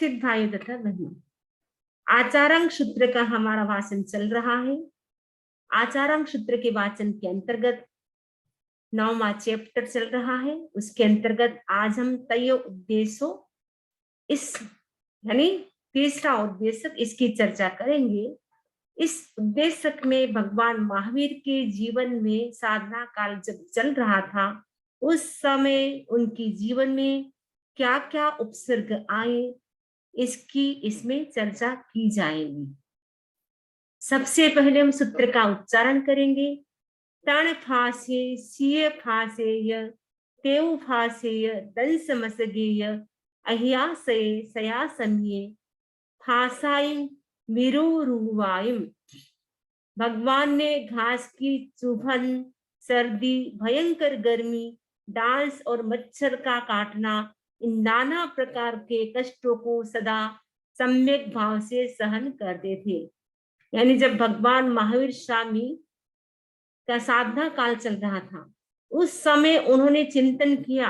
उपस्थित भाई तथा बहनों, आचारांग सूत्र का हमारा वाचन चल रहा है। आचारांग सूत्र के वाचन के अंतर्गत 9वां चैप्टर चल रहा है। उसके अंतर्गत आज हम तय उद्देश्यों इस यानी तीसरा उद्देश्य इसकी चर्चा करेंगे। इस उद्देश्य में भगवान महावीर के जीवन में साधना काल जब चल रहा था, उस समय उनकी जीवन में क्या क्या उपसर्ग आए, इसकी इसमें चर्चा की जाएगी। सबसे पहले हम सूत्र का उच्चारण करेंगे। तण फासे सिय फासेय तेव फासेय दंस मसगेय अहियासय सयासन्ये फासाइम विरुरुवाइम। भगवान ने घास की चुभन, सर्दी, भयंकर गर्मी, डांस और मच्छर का काटना, इन नाना प्रकार के कष्टों को सदा सम्यक भाव से सहन करते थे। यानी जब भगवान महावीर स्वामी का साधना काल चल रहा था, उस समय उन्होंने चिंतन किया,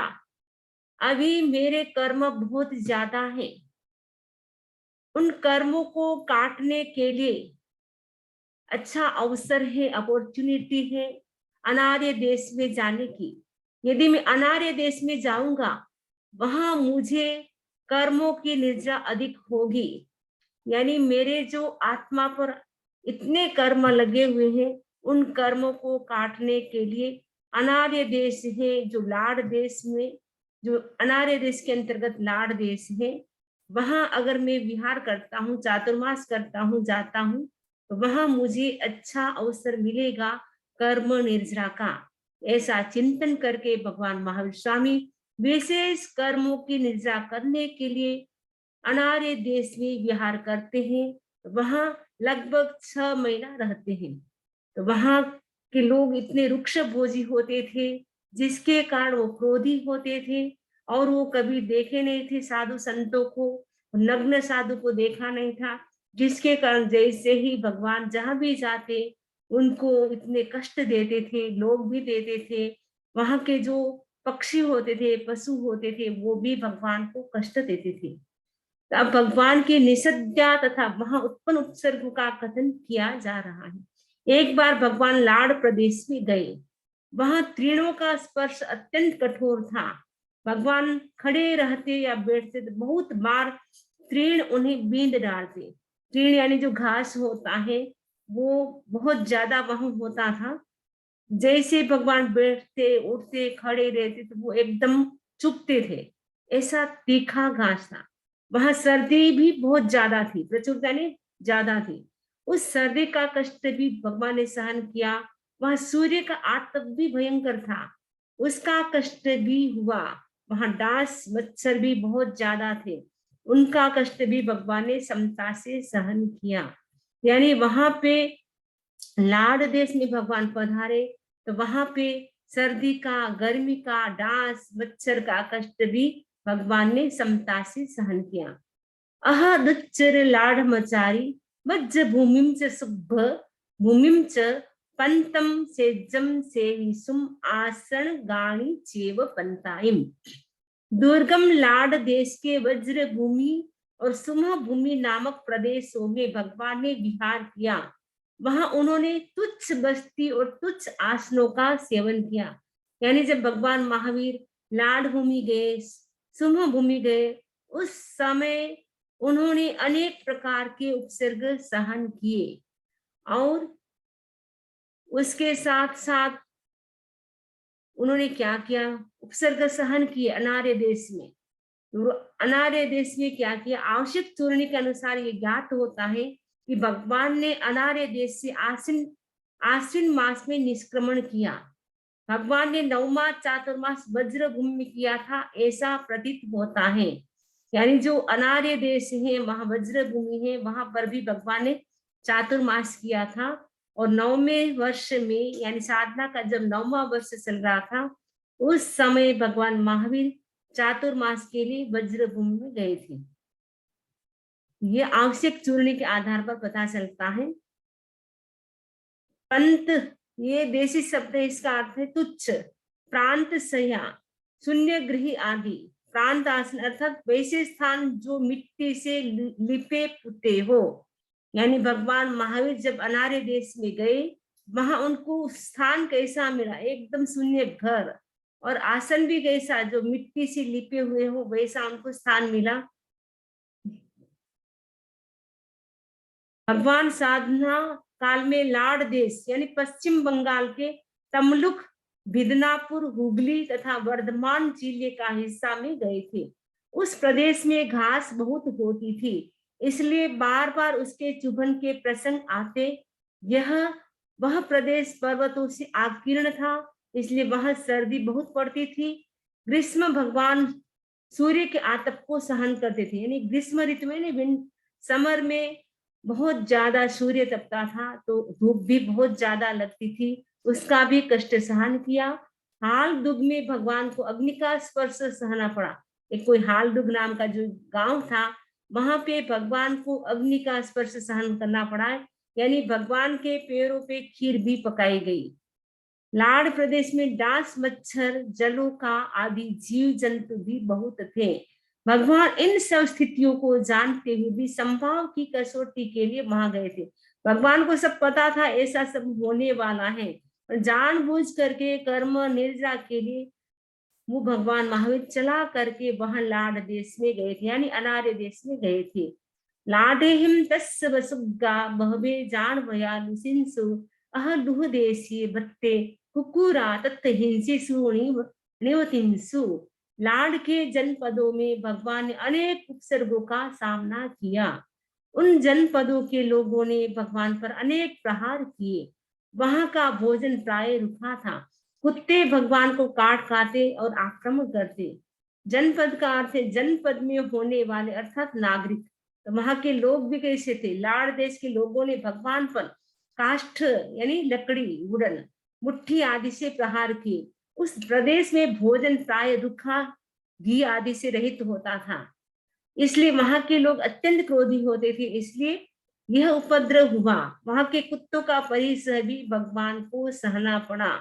अभी मेरे कर्म बहुत ज्यादा है, उन कर्मों को काटने के लिए अच्छा अवसर है, अपॉर्चुनिटी है अनार्य देश में जाने की। यदि मैं अनार्य देश में जाऊंगा, वहां मुझे कर्मों की निर्जरा अधिक होगी। यानी मेरे जो आत्मा पर इतने कर्म लगे हुए हैं, उन कर्मों को काटने के लिए अनार्य देश है, जो लाड़ देश में, जो अनार्य देश के अंतर्गत लाड़ देश है, वहां अगर मैं विहार करता हूँ, चातुर्मास करता हूँ, जाता हूँ, तो वहां मुझे अच्छा अवसर मिलेगा कर्म निर्जरा का। ऐसा चिंतन करके भगवान महावीर स्वामी विशेष कर्मों की निर्जरा करने के लिए अनार्य देश में विहार करते हैं। वहां लगभग 6 महीना रहते हैं। तो वहां के लोग इतने रुक्ष भोजी होते थे, जिसके कारण वो क्रोधी होते थे, और वो कभी देखे नहीं थे साधु संतों को, नग्न साधु को देखा नहीं था, जिसके कारण जैसे ही भगवान जहां भी जाते उनको इतने कष्ट देते थे, लोग भी देते थे। वहां के जो पक्षी होते थे, पशु होते थे, वो भी भगवान को कष्ट देते थे। अब भगवान की निषद्या तथा वहां उत्पन्न उपसर्ग का कथन किया जा रहा है। एक बार भगवान लाड़ प्रदेश में गए, वहां तीर्णों का स्पर्श अत्यंत कठोर था। भगवान खड़े रहते या बैठते तो बहुत बार तीर्ण उन्हें बींद डालते। तीर्ण यानी जो घास होता है, वो बहुत ज्यादा वहां होता था। जैसे भगवान बैठते, उठते, खड़े रहते तो वो एकदम चुभते थे। ऐसा तीखा घास था। वहां सर्दी भी बहुत ज्यादा थी, प्रचुर यानी ज्यादा थी। उस सर्दी का कष्ट भी भगवान ने सहन किया। वहां सूर्य का आतप भी भयंकर था, उसका कष्ट भी हुआ। वहां डांस मच्छर भी बहुत ज्यादा थे, उनका कष्ट भी भगवान ने समता से सहन किया। यानी वहां पे लाड़ देश में भगवान पधारे, तो वहां पे सर्दी का, गर्मी का, डांस मच्छर का कष्ट भी भगवान ने समता से सहन किया। अह दुच्चर लाड़ मचारी मज्ज भूमिम च सुभ भूमिम च पंतम सेज्जम सेविसुम आसन गाणी चेव पंताइम। दुर्गम लाड़ देश के वज्र भूमि और सुमह भूमि नामक प्रदेशों में भगवान ने विहार किया। वहां उन्होंने तुच्छ बस्ती और तुच्छ आसनों का सेवन किया। यानी जब भगवान महावीर लाड़ भूमि गए, सुमह भूमि गए, उस समय उन्होंने अनेक प्रकार के उपसर्ग सहन किए, और उसके साथ साथ उन्होंने क्या किया, उपसर्ग सहन किए अनार्य देश में। तो अनार्य देश में क्या किया, आवश्यक चूर्णी के अनुसार ये ज्ञात होता है कि भगवान ने अनार्य देश से आश्विन मास में निष्क्रमण किया। भगवान ने 9वां चातुर्मास वज्र भूमि में किया था, ऐसा प्रतीत होता है। यानी जो अनार्य देश है, वहां वज्र भूमि है, वहां पर भी भगवान ने चातुर्मास किया था। और 9वें वर्ष में, यानी साधना का जब 9वां वर्ष चल रहा था, उस समय भगवान महावीर चातुर्मास के लिए वज्र भूमि में गए थे। ये आवश्यक चूर्णी के आधार पर पता चलता है। पंत ये देशी शब्द है, इसका अर्थ है तुच्छ, प्रांत सया, शून्य गृही आदि। प्रांत आसन अर्थात वैसे स्थान जो मिट्टी से लिपे पुते हो। यानी भगवान महावीर जब अनार्य देश में गए, वहां उनको स्थान कैसा मिला? एकदम शून्य घर, और आसन भी कैसा, जो मिट्टी से लिपे हुए हो, वैसा उनको स्थान मिला। भगवान साधना काल में लाड़ देश यानी पश्चिम बंगाल के तमलुक, मिदनापुर, हुगली तथा वर्धमान जिले का हिस्सा में गए थे। उस प्रदेश में घास बहुत होती थी, इसलिए बार बार उसके चुभन के प्रसंग आते। यह वह प्रदेश पर्वतों से आकीर्ण था, इसलिए वहां सर्दी बहुत पड़ती थी। ग्रीष्म भगवान सूर्य के आतप को सहन करते थे, यानी ग्रीष्म ऋतु में, समर में बहुत ज्यादा सूर्य तपता था, तो धूप भी बहुत ज्यादा लगती थी, उसका भी कष्ट सहन किया। हाल दुग में भगवान को अग्नि का स्पर्श सहना पड़ा। एक कोई हाल दुग नाम का जो गांव था, वहां पे भगवान को अग्नि का स्पर्श सहन करना पड़ा, यानी भगवान के पैरों पे खीर भी पकाई गई। लाड़ प्रदेश में डांस, मच्छर, जलोका आदि जीव जंतु भी बहुत थे। भगवान इन सब स्थितियों को जानते हुए भी संभाव की कसौटी के लिए वहां गए थे। भगवान को सब पता था ऐसा सब होने वाला है, और जानबूझ करके कर्म निर्जा के लिए वो भगवान महावीर चला करके वहां लाड़ देश में गए थे, यानी अनार्य देश में गए थे। लाडेहिम तस्य वसुग्गा बहवे जान भयालु सिंसु अह दुह देशी भत्ते कुकुरा तत्त हिंसी निवतिंसु। लाड़ के जनपदों में भगवान ने अनेक उपसर्गों का सामना किया। उन जनपदों के लोगों ने भगवान पर अनेक प्रहार किए। वहां का भोजन प्राय रूखा था। कुत्ते भगवान को काट खाते और आक्रमण करते। जनपद का अर्थ है जनपद में होने वाले अर्थात नागरिक। तो वहां के लोग भी कैसे थे? लाड़ देश के लोगों ने भगवान पर काष्ठ यानी लकड़ी, वुडन, मुट्ठी आदि से प्रहार किए। उस प्रदेश में भोजन प्राय रूखा, घी आदि से रहित होता था, इसलिए वहां के लोग अत्यंत क्रोधी होते थे, इसलिए यह उपद्रव हुआ। वहां के कुत्तों का परिसर भी भगवान को सहना पड़ा।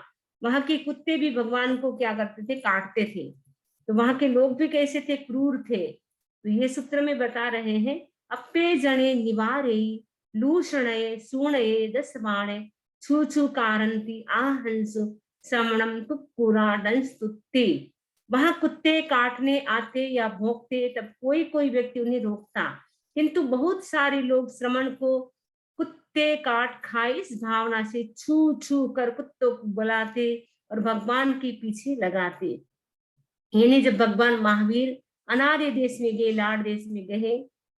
वहां के कुत्ते भी भगवान को क्या करते थे? काटते थे। तो वहां के लोग भी कैसे थे? क्रूर थे। तो ये सूत्र में बता रहे हैं, अप्पे जने निवारे लूषणये सूणये दसवाणे छू छू कारंती आहंसु समणम तुक्कुरा डंस्तुत्ते। वहां कुत्ते काटने आते या भोंकते, तब कोई कोई व्यक्ति उन्हें रोकता, किंतु बहुत सारे लोग श्रमण को कुत्ते काट खाए इस भावना से छू छू कर कुत्तों को बुलाते और भगवान के पीछे लगाते। यानी जब भगवान महावीर अनार्य देश में गए, लाड़ देश में गए,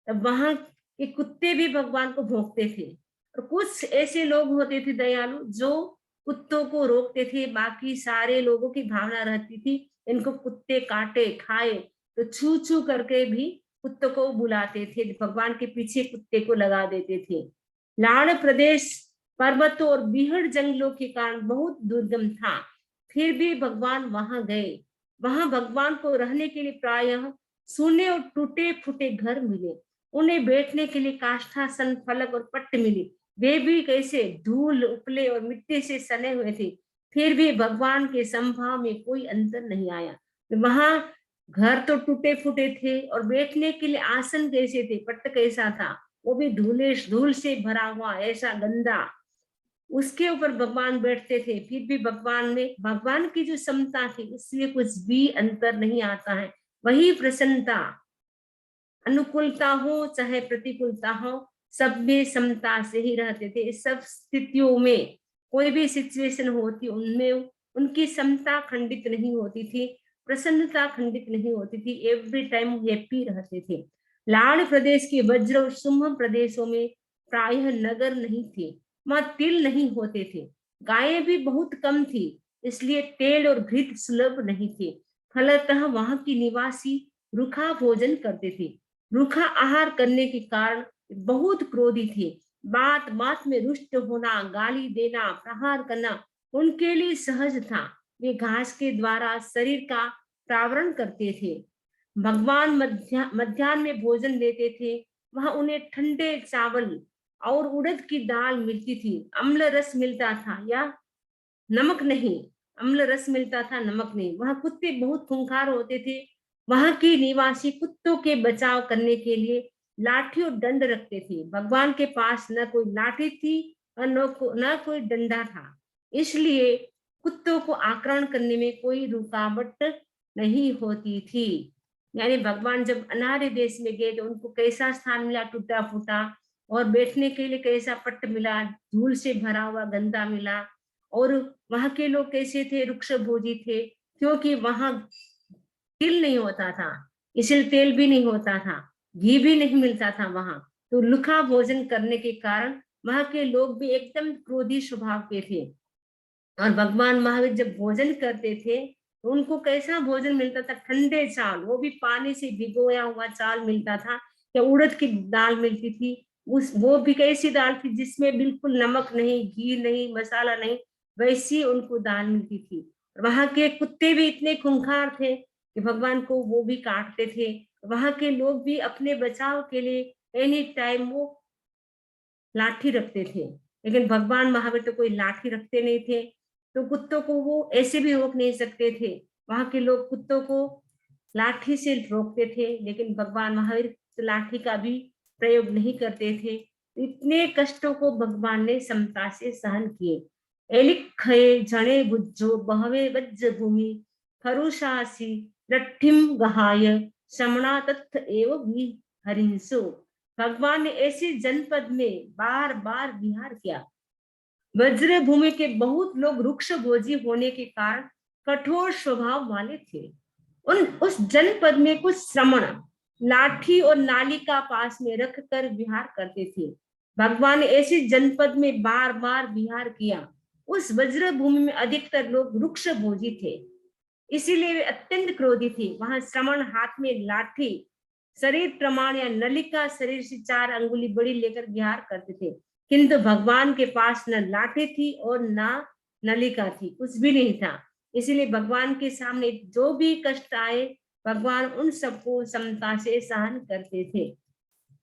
तब वहां के कुत्ते भी भगवान को भोंकते थे। और कुछ ऐसे लोग होते थे दयालु, जो कुत्तों को रोकते थे। बाकी सारे लोगों की भावना रहती थी इनको कुत्ते काटे खाए, तो छू छू करके भी कुत्तों को बुलाते थे, भगवान के पीछे कुत्ते को लगा देते थे। लाड़ प्रदेश पर्वतों और बीहड़ जंगलों के कारण बहुत दुर्गम था, फिर भी भगवान वहां गए। वहां भगवान को रहने के लिए प्रायः सूने और टूटे फूटे घर मिले। उन्हें बैठने के लिए काष्ठासन, फलक और पट्ट मिले। वे भी कैसे? धूल, उपले और मिट्टी से सने हुए थे, फिर भी भगवान के संभाव में कोई अंतर नहीं आया। वहां घर तो टूटे फूटे थे, और बैठने के लिए आसन कैसे थे? पट्ट कैसा था? वो भी धूल से भरा हुआ, ऐसा गंदा, उसके ऊपर भगवान बैठते थे। फिर भी भगवान की जो समता थी, इसलिए कुछ भी अंतर नहीं आता है। वही प्रसन्नता, अनुकूलता हो चाहे प्रतिकूलता हो, सब में समता से ही रहते थे। इस सब स्थितियों में कोई भी सिचुएशन होती, उनमें उनकी समता खंडित नहीं होती थी, प्रसन्नता खंडित नहीं होती थी, एवरी टाइम हैप्पी रहते थे। लाड़ प्रदेश के वज्र और शुंभ प्रदेशों में प्रायः नगर नहीं थे, वहां तिल नहीं होते थे। गायें भी बहुत कम थी, इसलिए तेल और घृत सुलभ नहीं थे। फलतः वहां की निवासी रूखा भोजन करते थे। रूखा आहार करने के कारण बहुत क्रोधी थे। बात बात में रुष्ट होना, गाली देना, प्रहार करना उनके लिए सहज था। वे घास के द्वारा शरीर का प्रावरण करते थे। भगवान मध्याह्न में भोजन लेते थे। वहां उन्हें ठंडे चावल और उड़द की दाल मिलती थी। अम्ल रस मिलता था या नमक नहीं, अम्ल रस मिलता था, नमक नहीं। वहां कुत्ते बहुत खूंखार होते थे, वहां के निवासी कुत्तों के बचाव करने के लिए लाठी और दंड रखते थे। भगवान के पास न कोई लाठी थी और न कोई डंडा था, इसलिए कुत्तों को आक्रमण करने में कोई रुकावट नहीं होती थी। यानी भगवान जब अनार्य देश में गए तो उनको कैसा स्थान मिला, टूटा फूटा, और बैठने के लिए कैसा पट्ट मिला, धूल से भरा हुआ गंदा मिला। और वहां के लोग कैसे थे, वृक्ष भोजी थे, क्योंकि वहां तिल नहीं होता था, इसलिए तेल भी नहीं होता था, घी भी नहीं मिलता था वहां। तो लुखा भोजन करने के कारण वहां के लोग भी एकदम क्रोधी स्वभाव के थे। और भगवान महावीर जब भोजन करते थे तो उनको कैसा भोजन मिलता था, ठंडे चावल, वो भी पानी से भिगोया हुआ चावल मिलता था, या उड़द की दाल मिलती थी। उस वो भी कैसी दाल थी जिसमें बिल्कुल नमक नहीं, घी नहीं, मसाला नहीं, वैसी उनको दाल मिलती थी। वहां के कुत्ते भी इतने खूंखार थे कि भगवान को वो भी काटते थे। वहां के लोग भी अपने बचाव के लिए एनी टाइम वो लाठी रखते थे, लेकिन भगवान महावीर तो कोई लाठी रखते नहीं थे, तो कुत्तों को वो ऐसे भी रोक नहीं सकते थे। वहां के लोग कुत्तों को लाठी से रोकते थे, लेकिन भगवान महावीर तो लाठी का भी प्रयोग नहीं करते थे। इतने कष्टों को भगवान ने समता से सहन किए। एलिक खये जणे बुज्जो बहवे वज्र भूमि खरुषासी रट्ठिम गहाय समणा तत्थ एव भी हरिंसो। भगवान ने ऐसे जनपद में बार बार विहार किया। वज्र भूमि के बहुत लोग वृक्ष भोजी होने के कारण कठोर स्वभाव वाले थे। उस जनपद में कुछ श्रमण लाठी और नालिका पास में रखकर विहार करते थे। भगवान ने ऐसे जनपद में बार बार विहार किया। उस वज्र भूमि में अधिकतर लोग वृक्ष भोजी थे, इसीलिए वे अत्यंत क्रोधी थे। वहां श्रमण हाथ में लाठी, शरीर प्रमाण या नलिका शरीर से 4 अंगुली बड़ी लेकर विहार करते थे, किंतु भगवान के पास न लाठी थी और न नलिका थी, कुछ भी नहीं था। इसीलिए भगवान के सामने जो भी कष्ट आए, भगवान उन सबको समता से सहन करते थे।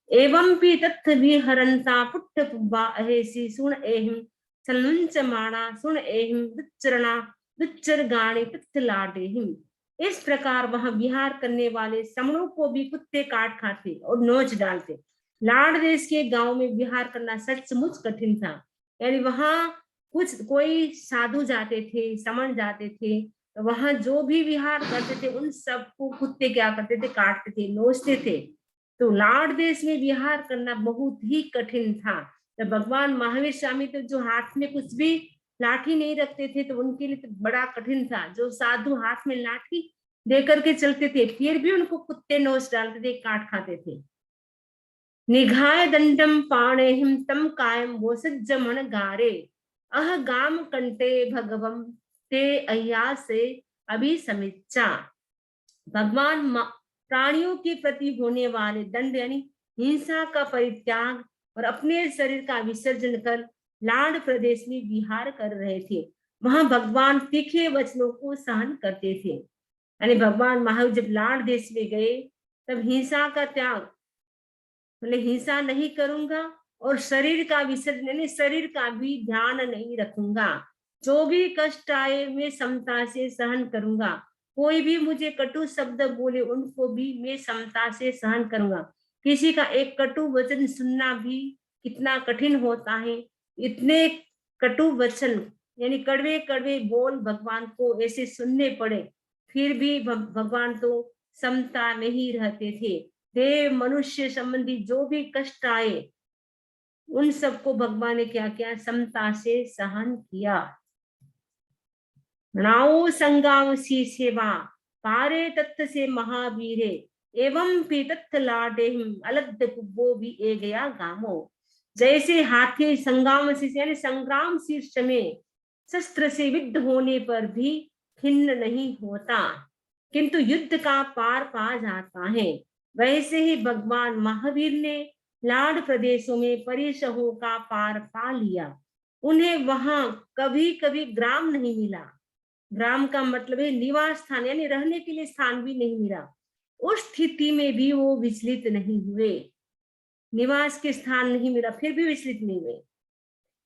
एवं भी तत्थ भी हरंता पुट्ट पुब्बा अहेसी सुन एहिम सलुंच माणा सुन एहिम दुच्चरणा दुच्चर गाणे तत्थ लाडेहिम। इस प्रकार वहां विहार करने वाले श्रमणों को भी कुत्ते काट खाते और नोच डालते। लाड़ देश के गांव में विहार करना सचमुच कठिन था। यानी वहां कुछ कोई साधु जाते थे, श्रमण जाते थे, तो वहां जो भी विहार करते थे उन सबको कुत्ते क्या करते थे, काटते थे, नोचते थे। तो लाड़ देश में विहार करना बहुत ही कठिन था। तो भगवान महावीर स्वामी तो जो हाथ में कुछ भी लाठी नहीं रखते थे, तो उनके लिए तो बड़ा कठिन था। जो साधु हाथ में लाठी लेकर के चलते थे, फिर भी उनको कुत्ते नोच डालते थे, काट खाते थे। निघाय दंडम पाणेहिम तम कायम वो सज्जमन गारे अह गाम कंटे भगवम ते अय्या से अभी समीक्षा। भगवान प्राणियों के प्रति होने वाले दंड यानी हिंसा का परित्याग और अपने शरीर का विसर्जन कर लाड़ प्रदेश में विहार कर रहे थे। वहां भगवान तीखे वचनों को सहन करते थे। यानी भगवान महावीर जब लाड़ देश में गए तब हिंसा का त्याग, मतलब हिंसा नहीं करूंगा, और शरीर का विसर्जन यानी शरीर का भी ध्यान नहीं रखूंगा। जो भी कष्ट आए मैं समता से सहन करूंगा। कोई भी मुझे कटु शब्द बोले उनको भी मैं समता से सहन करूंगा। किसी का एक कटु वचन सुनना भी कितना कठिन होता है। इतने कटु वचन यानी कड़वे कड़वे बोल भगवान को ऐसे सुनने पड़े, फिर भी भगवान तो समता नहीं रहते थे। देव मनुष्य संबंधी जो भी कष्ट आए उन सबको भगवान ने क्या किया, समता से सहन किया। नाओ संगाव सी सेवा पारे तत्थ से महावीरे एवं भी तत्थ लाडेहिम अलग कुब्बो भी ए गया गामो। जैसे हाथी संग्राम शीर्ष यानी संग्राम शीर्ष में शस्त्र से विद्ध होने पर भी खिन्न नहीं होता, किंतु युद्ध का पार पा जाता है, वैसे ही भगवान महावीर ने लाड़ प्रदेशों में परिसहों का पार पा लिया। उन्हें वहां कभी कभी ग्राम नहीं मिला। ग्राम का मतलब है निवास स्थान, यानी रहने के लिए स्थान भी नहीं मिला। उस स्थिति में भी वो विचलित नहीं हुए। निवास के स्थान नहीं मिला फिर भी विचलित नहीं हुए।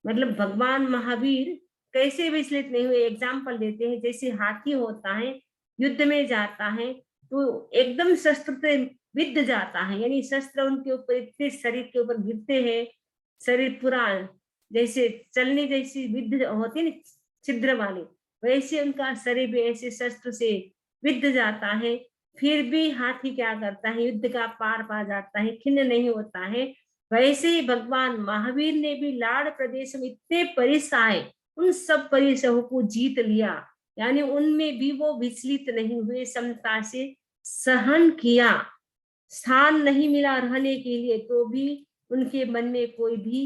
मतलब भगवान महावीर कैसे विचलित नहीं हुए, एग्जाम्पल देते हैं। जैसे हाथी होता है, युद्ध में जाता है तो एकदम शस्त्र से विद्ध जाता है, यानी शस्त्र उनके ऊपर इतने शरीर के ऊपर गिरते हैं, शरीर पूरा जैसे चलने जैसी विद्ध होती है ना, छिद्र वाली, वैसे उनका शरीर भी ऐसे शस्त्र से विद्ध जाता है। फिर भी हाथी क्या करता है, युद्ध का पार पा जाता है, खिन्न नहीं होता है। वैसे ही भगवान महावीर ने भी लाड़ प्रदेश में इतने परिसाए, उन सब परिसरों को जीत लिया, यानी उनमें भी वो विचलित नहीं हुए, समता से सहन किया। स्थान नहीं मिला रहने के लिए तो भी उनके मन में कोई भी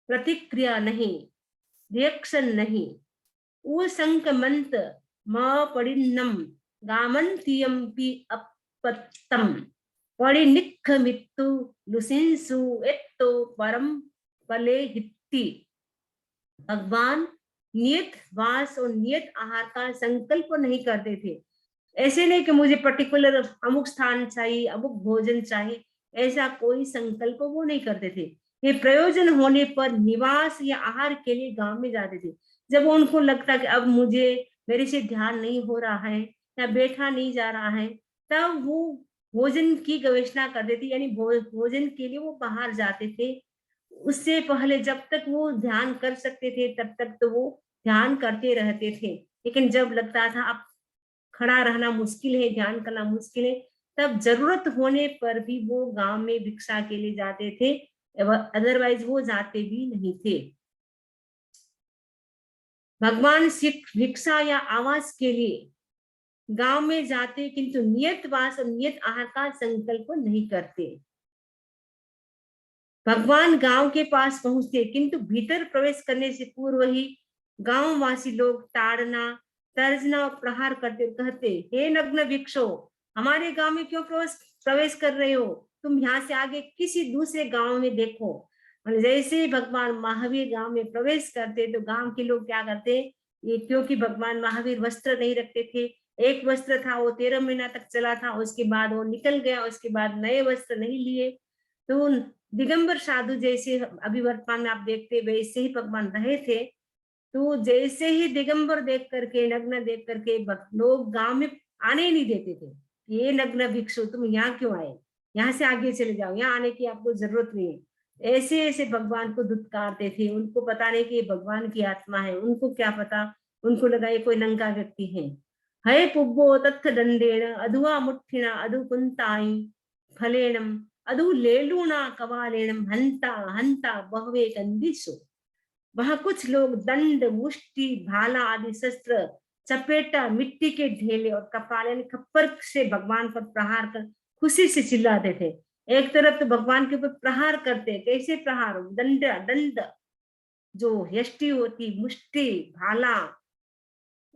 प्रतिक्रिया नहीं, रिएक्शन नहीं। वो संकमंत परिणम गामंतियम्पि अपत्तम परिनिक्खमित्तु लुसिंसु एत्तो परम पले हित्ति। भगवान नियत वास और नियत आहार का संकल्प नहीं करते थे। ऐसे नहीं कि मुझे पर्टिकुलर अमुक स्थान चाहिए, अमुक भोजन चाहिए, ऐसा कोई संकल्प वो नहीं करते थे। ये प्रयोजन होने पर निवास या आहार के लिए गांव में जाते थे। जब उनको लगता कि अब मुझे मेरे से ध्यान नहीं हो रहा है या बैठा नहीं जा रहा है, तब वो भोजन की गवेषणा करते थे, यानी भोजन के लिए वो बाहर जाते थे। उससे पहले जब तक वो ध्यान कर सकते थे तब तक तो वो ध्यान करते रहते थे, लेकिन जब लगता था अब खड़ा रहना मुश्किल है, ध्यान करना मुश्किल है, तब जरूरत होने पर भी वो गांव में भिक्षा के लिए जाते थे, अदरवाइज वो जाते भी नहीं थे। भगवान सिख भिक्षा या आवास के लिए गांव में जाते, किंतु नियत वास और नियत आहार का संकल्प नहीं करते। भगवान गांव के पास पहुंचते, किंतु भीतर प्रवेश करने से पूर्व ही गांववासी लोग ताड़ना, तर्जना और प्रहार करते, कहते, हे नग्न भिक्षु, हमारे गांव में क्यों प्रवेश कर रहे हो? तुम यहाँ से आगे किसी दूसरे गांव में देखो। और जैसे ही भगवान महावीर गांव में प्रवेश करते तो गांव के लोग क्या करते, ये क्योंकि भगवान महावीर वस्त्र नहीं रखते थे, एक वस्त्र था वो 13 महीना तक चला था, उसके बाद वो निकल गया, उसके बाद नए वस्त्र नहीं लिए। तो दिगंबर साधु जैसे अभी वर्तमान में आप देखते वैसे ही भगवान रहे थे। तो जैसे ही दिगंबर देख करके, नग्न देख करके लोग गांव में आने ही नहीं देते थे। ये नग्न भिक्षु, तुम यहाँ क्यों आए? यहाँ से आगे चले जाओ, यहाँ आने की आपको जरूरत नहीं है। ऐसे ऐसे भगवान को धुतकारते थे। उनको पता नहीं कि ये भगवान की आत्मा है, उनको क्या पता, उनको लगा ये कोई नंगा व्यक्ति है। हय पुब्बो तत्थ दंडेन अधुआ मुठ्ठिना अधु कुंताई फलेनम अधु लेलूना कवालेनम हंता हंता बहवे कंदिसु। वहां कुछ लोग दंड, मुष्टि, भाला आदि शस्त्र, चपेटा, मिट्टी के ढेले और कपाल यानी खप्पर से भगवान पर प्रहार कर खुशी से चिल्लाते थे। एक तरफ तो भगवान के ऊपर प्रहार करते, कैसे प्रहार, दंड दंड जो यष्टि होती, मुष्टि, भाला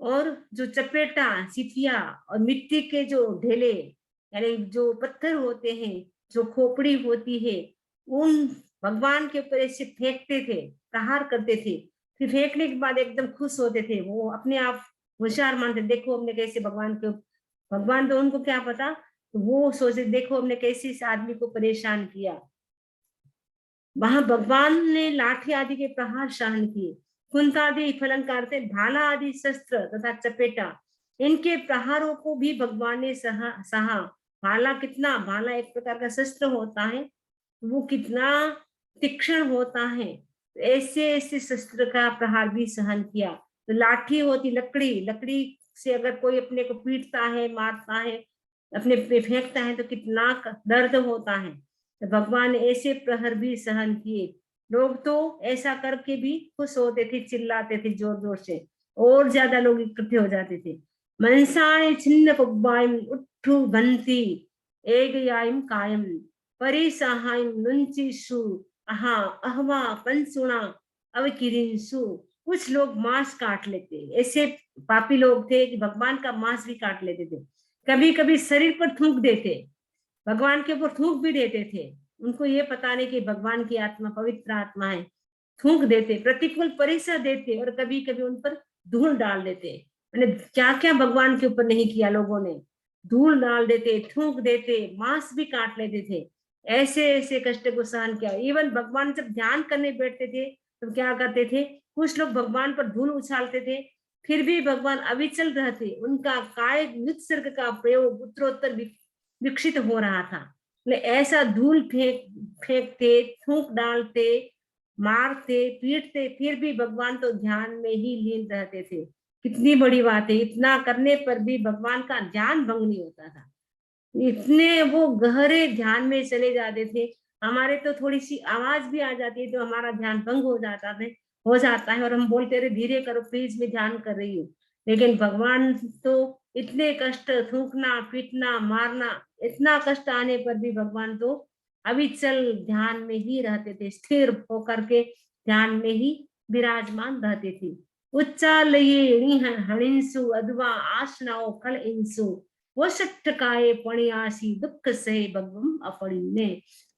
और जो चपेटा, सिटिया और मिट्टी के जो ढेले यानी जो पत्थर होते हैं, जो खोपड़ी होती है, उन भगवान के ऊपर ऐसे फेंकते थे, प्रहार करते थे। फिर फेंकने के बाद एकदम खुश होते थे, वो अपने आप होशियार मानते, देखो हमने कैसे भगवान के, भगवान तो उनको क्या पता, तो वो सोचे देखो हमने कैसे इस आदमी को परेशान किया। वहां भगवान ने लाठी आदि के प्रहार सहन किए। कुंतादि फलंकार थे, भाला आदि शस्त्र तथा चपेटा, इनके प्रहारों को भी भगवान ने सहा। भाला कितना, भाला एक प्रकार का शस्त्र होता है, वो कितना तीक्ष्ण होता है, ऐसे ऐसे शस्त्र का प्रहार भी सहन किया। तो लाठी होती लकड़ी, लकड़ी से अगर कोई अपने को पीटता है, मारता है, अपने पे फेंकता है तो कितना दर्द होता है। तो भगवान ने ऐसे प्रहर भी सहन किए। लोग तो ऐसा करके भी खुश होते थे, चिल्लाते थे जोर जोर से, और ज्यादा लोग इकट्ठे हो जाते थे। मनसाय छिन्न पुब्बायम उट्ठु बंती एगयायम कायम परिसहायम नुंचिसु अहा अहवा पंसुणा अवकिरिंसु। कुछ लोग मांस काट लेते, ऐसे पापी लोग थे कि भगवान का मांस भी काट लेते थे। कभी कभी शरीर पर थूक देते, भगवान के ऊपर थूक भी देते थे। उनको ये पता नहीं कि भगवान की आत्मा पवित्र आत्मा है, थूक देते, प्रतिकूल परीक्षा देते, और कभी कभी उन पर धूल डाल देते। मैंने क्या क्या भगवान के ऊपर नहीं किया लोगों ने, धूल डाल देते, थूक देते, मांस भी काट लेते थे। ऐसे ऐसे कष्ट को सहन किया। इवन भगवान जब ध्यान करने बैठते थे तो क्या करते थे, कुछ लोग भगवान पर धूल उछालते थे, फिर भी भगवान अविचल रहते, उनका काय युत्सर्ग का प्रयोग उत्तरोत्तर विकसित हो रहा था। ऐसा धूल फेंकते, थूक डालते, मारते, पीटते, फिर भी भगवान तो ध्यान में ही लीन रहते थे। कितनी बड़ी बात है, इतना करने पर भी भगवान का ध्यान भंग नहीं होता था। इतने वो गहरे ध्यान में चले जाते थे। हमारे तो थोड़ी सी आवाज भी आ जाती है तो हमारा ध्यान भंग हो जाता है और हम बोलते रहे धीरे करो प्लीज, मैं ध्यान कर रही हूँ। लेकिन भगवान तो इतने कष्ट, थूकना, पीटना, मारना, इतना कष्ट आने पर भी भगवान तो अविचल ध्यान में ही रहते थे, स्थिर होकर के ध्यान में ही विराजमान रहते थे। उच्चालये हणिंसु अथवा आसनाओ कल इंसु वो सट्टकाए पणियासी दुख से भगवम अपड़िने।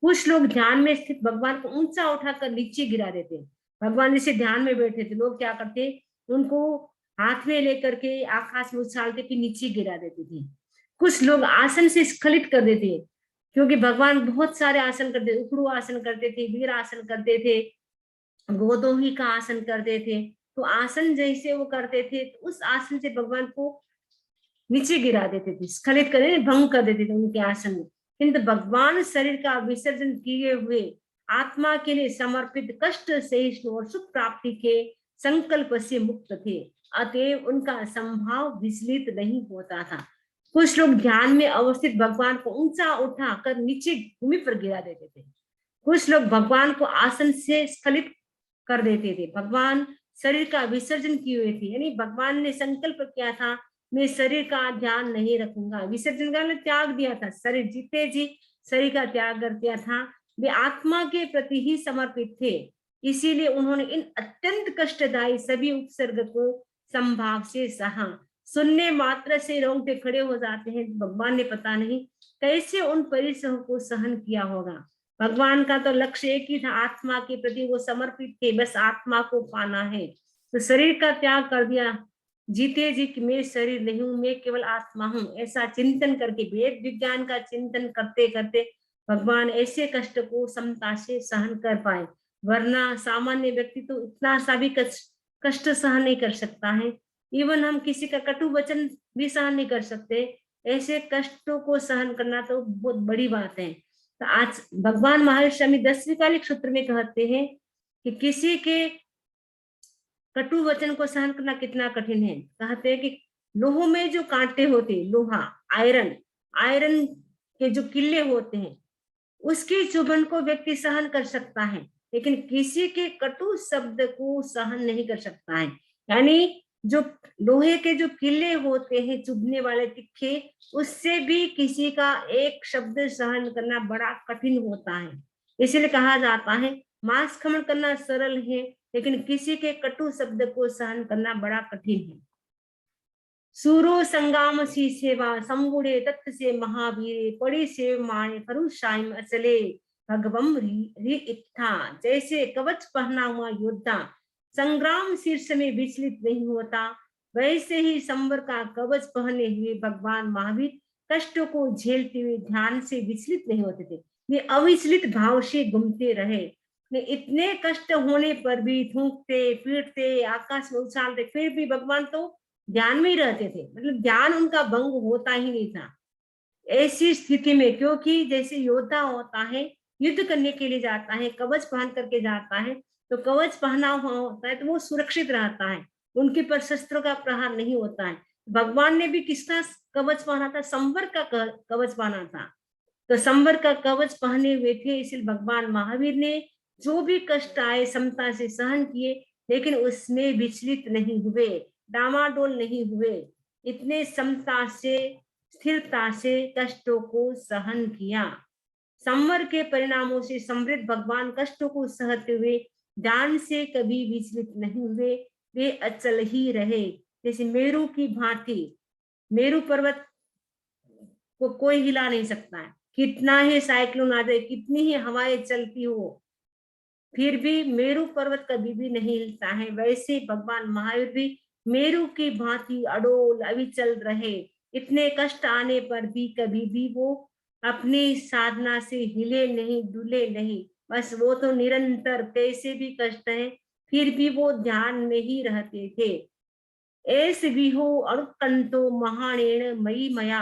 कुछ लोग ध्यान में स्थित भगवान को ऊंचा उठाकर नीचे गिरा देते। भगवान जैसे ध्यान में बैठे थे, लोग क्या करते, उनको हाथ में लेकर के आकाश में उछालते फिर नीचे गिरा देते थे। कुछ लोग आसन से स्खलित कर देते, क्योंकि भगवान बहुत सारे आसन करते, उखड़ू आसन करते थे, वीर आसन करते थे, गोदोही का आसन करते थे। तो आसन जैसे वो करते थे तो उस आसन से भगवान को नीचे गिरा देते थे, स्खलित कर भंग कर देते थे उनके आसन में। किंतु भगवान शरीर का विसर्जन किए हुए आत्मा के लिए समर्पित, कष्ट सहिष्णु और सुख प्राप्ति के संकल्प से मुक्त थे। अतएव उनका संभाव विचलित नहीं होता था। कुछ लोग ध्यान में अवस्थित भगवान को ऊंचा उठाकर नीचे भूमि पर गिरा देते थे। कुछ लोग भगवान को आसन से स्खलित कर देते थे। भगवान शरीर का विसर्जन किए हुए थे, यानी भगवान ने संकल्प किया था मैं शरीर का ध्यान नहीं रखूंगा। विसर्जन का त्याग दिया था, शरीर जीते जी शरीर का त्याग कर दिया था। वे आत्मा के प्रति ही समर्पित थे, इसीलिए उन्होंने इन अत्यंत कष्टदायी सभी उपसर्ग को संभाव से सहा। सुनने मात्र से रोंगटे खड़े हो जाते हैं। भगवान ने पता नहीं कैसे उन परिश्रम को सहन किया होगा। भगवान का तो लक्ष्य एक ही था, आत्मा के प्रति वो समर्पित थे, बस आत्मा को पाना है। तो शरीर का त्याग कर दिया, जीते जी कि मैं शरीर नहीं हूं, मैं केवल आत्मा हूं, ऐसा चिंतन करके वेद विज्ञान का चिंतन करते करते भगवान ऐसे कष्ट को समता से सहन कर पाए। वरना सामान्य व्यक्ति तो इतना सा भी कष्ट सहन नहीं कर सकता है। इवन हम किसी का कटु वचन भी सहन नहीं कर सकते। ऐसे कष्टों को सहन करना तो बहुत बड़ी बात है। तो आज भगवान महावीर स्वामी 10वीं कालिक सूत्र में कहते हैं कि किसी के कटु वचन को सहन करना कितना कठिन है। कहते हैं कि लोहो में जो कांटे होते, लोहा, आयरन, आयरन के जो किले होते हैं, उसकी चुभन को व्यक्ति सहन कर सकता है, लेकिन किसी के कटु शब्द को सहन नहीं कर सकता है। यानी जो लोहे के जो किले होते हैं, चुभने वाले तिखे, उससे भी किसी का एक शब्द सहन करना बड़ा कठिन होता है। इसलिए कहा जाता है मांस खमन करना सरल है, लेकिन किसी के कटु शब्द को सहन करना बड़ा कठिन है। सूरो संगाम सी सेवा संबुड़े तत्व से महावीरे पड़ी से माए फरुषाइम अचले भगवम री इत्था। जैसे कवच पहना हुआ योद्धा संग्राम शीर्ष में विचलित नहीं होता, वैसे ही संवर का कवच पहने हुए भगवान महावीर कष्टों को झेलते हुए ध्यान से विचलित नहीं होते थे। वे अविचलित भाव से घूमते रहे। इतने कष्ट होने पर भी थूकते, पीटते, आकाश में उछालते, फिर भी भगवान तो ध्यान में ही रहते थे। मतलब ध्यान उनका भंग होता ही नहीं था ऐसी स्थिति में। क्योंकि जैसे योद्धा होता है, युद्ध करने के लिए जाता है, कवच पहन करके जाता है, तो कवच पहना हुआ होता है तो वो सुरक्षित रहता है, उनके पर शस्त्रों का प्रहार नहीं होता है। भगवान ने भी किसका कवच पहना था? संवर का कवच पहना था। तो संवर का कवच पहने हुए थे, इसलिए भगवान महावीर ने जो भी कष्ट आए समता से सहन किए, लेकिन उसमें विचलित नहीं हुए, डामाडोल नहीं हुए। इतने समता से, स्थिरता से कष्टों को सहन किया। संवर के परिणामों से समृद्ध भगवान कष्टों को सहते हुए ध्यान से कभी विचलित नहीं हुए, वे अचल ही रहे। जैसे मेरू की भांति, मेरू पर्वत को कोई हिला नहीं सकता है, कितना ही साइक्लोन आ जाए, कितनी ही हवाएं चलती हो, फिर भी मेरू पर्वत कभी भी नहीं हिलता है। वैसे भगवान महावीर भी मेरू की भांति अडोल अविचल रहे। इतने कष्ट आने पर भी कभी भी वो अपनी साधना से हिले नहीं, डुले नहीं। बस वो तो निरंतर कैसे भी कष्ट है फिर भी वो ध्यान में ही रहते थे। एस विहो अणुकंतो महानेण मयि मया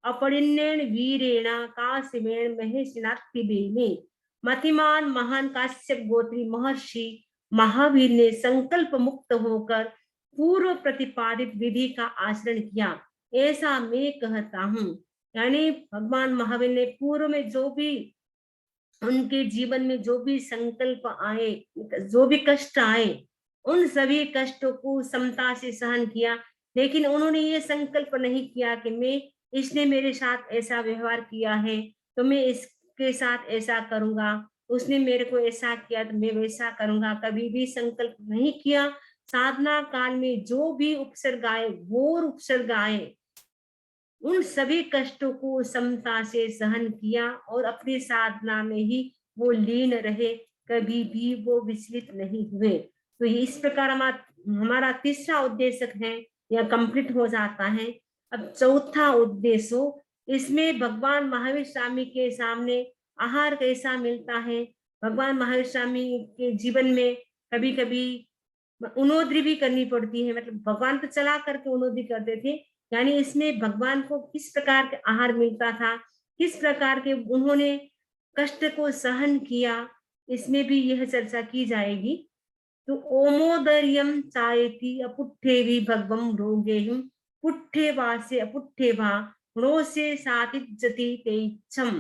अपरिण्येन वीरेण कासिमेण महेशिनात्तिबेने। मतिमान महान काश्यप गोत्री महर्षि महावीर ने संकल्प मुक्त होकर पूर्व प्रतिपादित विधि का आचरण किया, ऐसा मैं कहता हूँ। यानी भगवान महावीर ने पूर्व में जो भी उनके जीवन में जो भी संकल्प आए, जो भी कष्ट आए, उन सभी कष्टों को समता से सहन किया। लेकिन उन्होंने ये संकल्प नहीं किया कि मैं इसने मेरे साथ ऐसा व्यवहार किया है तो मैं इसके साथ ऐसा करूंगा, उसने मेरे को ऐसा किया तो मैं वैसा करूंगा। कभी भी संकल्प नहीं किया। साधना काल में जो भी उपसर्ग आए, घोर उपसर्ग आए, उन सभी कष्टों को समता से सहन किया और अपनी साधना में ही वो लीन रहे, कभी भी वो विचलित नहीं हुए। तो इस प्रकार हमारा तीसरा उद्देश्य है या कंप्लीट हो जाता है। अब चौथा उद्देश्य, इसमें भगवान महावीर स्वामी के सामने आहार कैसा मिलता है। भगवान महावीर स्वामी के जीवन में कभी कभी उनोद्री भी करनी पड़ती है, मतलब भगवान तो चला करके उनोद्री करते थे। यानी इसमें भगवान को किस प्रकार के आहार मिलता था, किस प्रकार के उन्होंने कष्ट को सहन किया, इसमें भी यह चर्चा की जाएगी। तो ओमोदर्यम चायति अपुट्ठेवि भगवम रोगेहिम पुट्ठे वासे अपुट्ठे भा रो से सातिज्जति तेइच्छम।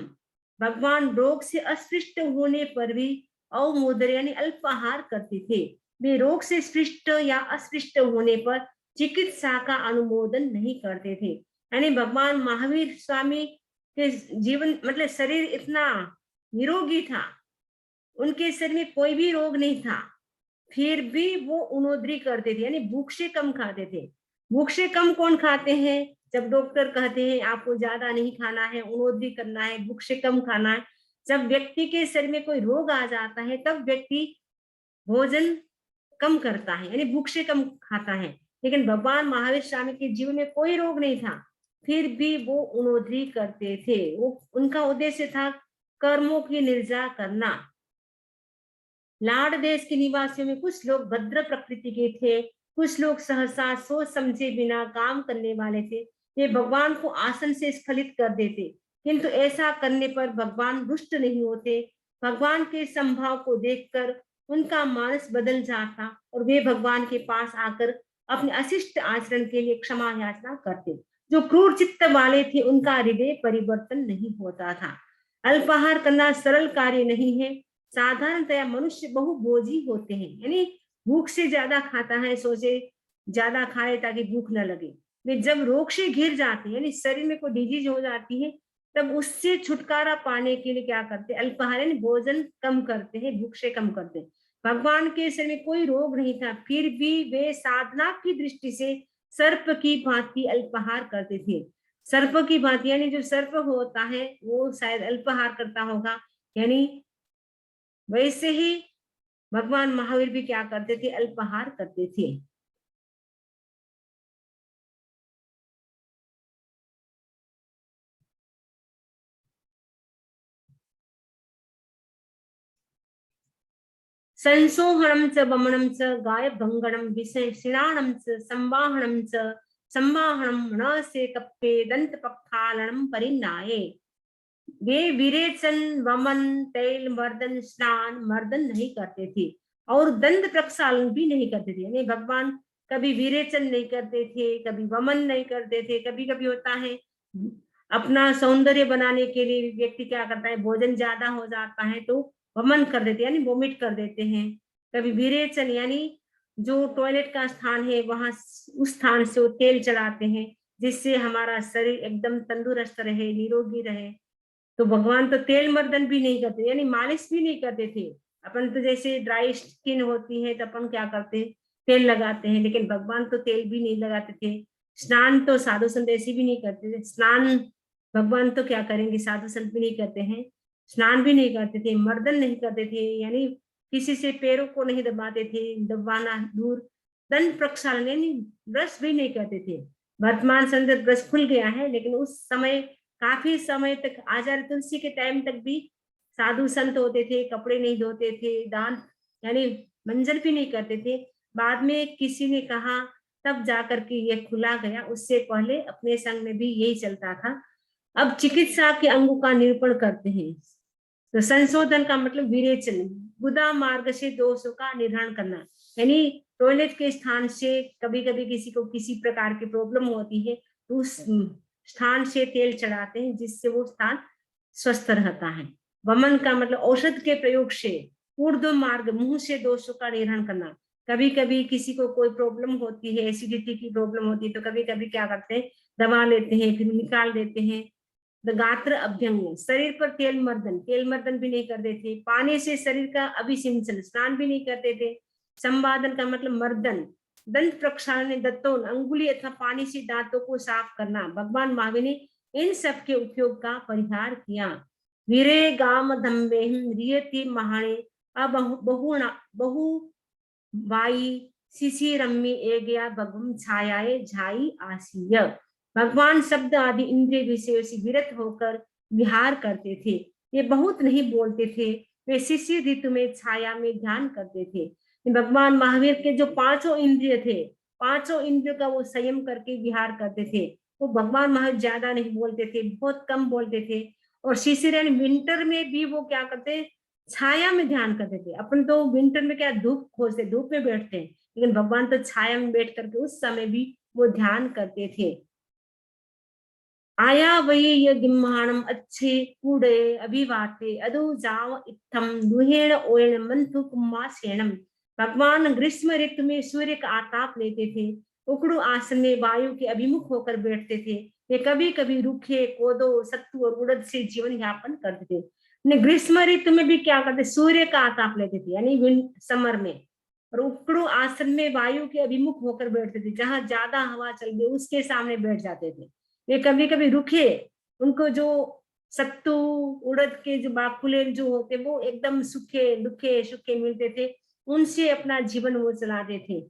भगवान रोग से अस्पृष्ट होने पर भी अवमोदर यानी अल्पाहार करते थे। वे रोग से स्पृष्ट या अस्पृष्ट होने पर चिकित्सा का अनुमोदन नहीं करते थे। यानी भगवान महावीर स्वामी के जीवन मतलब शरीर इतना निरोगी था, उनके शरीर में कोई भी रोग नहीं था, फिर भी वो उनोद्री करते थे, यानी भूख से कम खाते थे। भूख से कम कौन खाते हैं? जब डॉक्टर कहते हैं आपको ज्यादा नहीं खाना है, उनोद्री करना है, भूख से कम खाना है। जब व्यक्ति के शरीर में कोई रोग आ जाता है तब व्यक्ति भोजन कम करता है, यानी भूख से कम खाता है। लेकिन भगवान महावीर स्वामी के जीवन में कोई रोग नहीं था, फिर भी वो उनोद्री करते थे। वो उनका उद्देश्य था कर्मों की निर्जा करना। लाड़ देश के निवासियों में कुछ लोग भद्र प्रकृति के थे, कुछ लोग सहसा सोच समझे बिना काम करने वाले थे। वे भगवान को आसन से स्खलित कर देते, किंतु ऐसा करने पर भगवान रुष्ट नहीं होते। भगवान के संभाव को देखकर उनका मानस बदल जाता और वे भगवान के पास आकर अपने अशिष्ट आचरण के लिए क्षमा याचना करते। जो क्रूर चित्त वाले थे उनका हृदय परिवर्तन नहीं होता था। अल्पाहार करना सरल कार्य नहीं है। साधारणतया मनुष्य बहुभोजी होते हैं, यानी भूख से ज्यादा खाता है, सोचे ज्यादा खाए ताकि भूख न लगे। वे जब रोग से घिर जाते हैं, यानी शरीर में कोई डिजीज हो जाती है, तब उससे छुटकारा पाने के लिए क्या करते हैं? अल्पाहार यानी भोजन कम करते हैं, भूख से कम करते हैं। भगवान के शरीर में कोई रोग नहीं था, फिर भी वे साधना की दृष्टि से सर्प की भांति अल्पाहार करते थे। सर्प की भांति यानी जो सर्प होता है वो शायद अल्पाहार करता होगा, यानी वैसे ही भगवान महावीर भी क्या करते थे? अल्पाहार करते थे। संसोहणं च वमनं च गायभङ्गणं विषिणानं च संवाहनं च संवाहनं न से कप्पे दंतपक्षालनं परिन्नाये। वे विरेचन वमन तैल मर्दन स्नान मर्दन नहीं करते थे और दंत प्रक्षालन भी नहीं करते थे। यानी भगवान कभी विरेचन नहीं करते थे, कभी वमन नहीं करते थे। कभी कभी होता है अपना सौंदर्य बनाने के लिए व्यक्ति क्या करता है, भोजन ज्यादा हो जाता है तो वमन कर देते यानी वोमिट कर देते हैं। कभी विरेचन यानी जो टॉयलेट का स्थान है वहां उस स्थान से वो तेल चढ़ाते हैं जिससे हमारा शरीर एकदम तंदुरुस्त रहे, निरोगी रहे। तो भगवान तो तेल मर्दन भी नहीं करते, यानी मालिश भी नहीं करते थे। अपन तो जैसे ड्राई स्किन होती है तो अपन क्या करते हैं, तेल लगाते हैं, लेकिन भगवान तो तेल भी नहीं लगाते थे। स्नान तो साधु संत ऐसे भी नहीं करते थे। स्नान भगवान तो क्या करेंगे, साधु संत भी नहीं करते हैं, स्नान भी नहीं करते थे, मर्दन नहीं करते थे, यानी किसी से पैरों को नहीं दबाते थे, दबाना दूर। दंत प्रक्षालन यानी ब्रश भी नहीं करते थे। वर्तमान संदर्भ ब्रश खुल गया है, लेकिन उस समय काफी समय तक आचार्य तुलसी के टाइम तक भी साधु संत होते थे, कपड़े नहीं धोते थे, दान यानी मंजन भी नहीं करते थे। बाद में किसी ने कहा तब जाकर के ये खुला गया, उससे पहले अपने संग में भी यही चलता था। अब चिकित्सा के अंगों का निरूपण करते हैं। तो संशोधन का मतलब विरेचन, गुदा मार्ग से दोषों का निर्हरण करना, यानी टॉयलेट के स्थान से कभी कभी किसी को किसी प्रकार की प्रॉब्लम होती है तो उस स्थान से तेल चढ़ाते हैं जिससे वो स्थान स्वस्थ रहता है। वमन का मतलब औषध के प्रयोग से ऊर्ध्व मार्ग, मुंह से दोषों का निर्हरण करना। कभी कभी किसी को कोई प्रॉब्लम होती है, एसिडिटी की प्रॉब्लम होती है, तो कभी कभी क्या करते हैं, दवा लेते हैं फिर निकाल देते हैं। गात्र अभ्यंग, शरीर पर तेल मर्दन भी नहीं करते थे। पानी से शरीर का अभिसिंचन, स्नान भी नहीं करते थे। संवादन का मतलब मर्दन, दंत प्रक्षालन, दंतों, अंगुली अथवा पानी से दांतों को साफ करना। भगवान महावीर ने इन सब के उपयोग का परिहार किया। वीरे गाम दम्बे रियति महाणे बहु वाई शिशिरम्मी ए गया भगवम छायाए झाई आसीय। भगवान शब्द आदि इंद्रिय विषयों से विरत होकर विहार करते थे। ये बहुत नहीं बोलते थे, वे शिशिर ऋतु में छाया में ध्यान करते थे। भगवान महावीर के जो पांचों इंद्रिय थे, पांचों इंद्रियों का वो संयम करके विहार करते थे। वो भगवान महावीर ज्यादा नहीं बोलते थे, बहुत कम बोलते थे। और शिशिर यानी विंटर में भी वो क्या करते, छाया में ध्यान करते थे। अपन तो विंटर में क्या धूप खोजते, धूप में बैठते हैं, लेकिन भगवान तो छाया में बैठ करके उस समय भी वो ध्यान करते थे। आया वही यगिम्हाणम अच्छे कूड़े अभिवाते अदु जाव इत्थम दुहेण ओयण मंथु कुम्मा सेणम। भगवान ग्रीष्म ऋतु में सूर्य का आताप लेते थे, उकड़ू आसन में वायु के अभिमुख होकर बैठते थे। वे कभी कभी रूखे कोदो सत्तू और उड़द से जीवन यापन करते थे। ग्रीष्म ऋतु में भी क्या करते, सूर्य का आताप लेते थे यानी समर में, और उकड़ू आसन में वायु के अभिमुख होकर बैठते थे, जहां ज्यादा हवा चल रही उसके सामने बैठ जाते थे। वे कभी कभी रुखे, उनको जो सत्तू उड़द के जो बाकुले जो होते वो एकदम सूखे दुखे सूखे मिलते थे, उनसे अपना जीवन वो चलाते थे।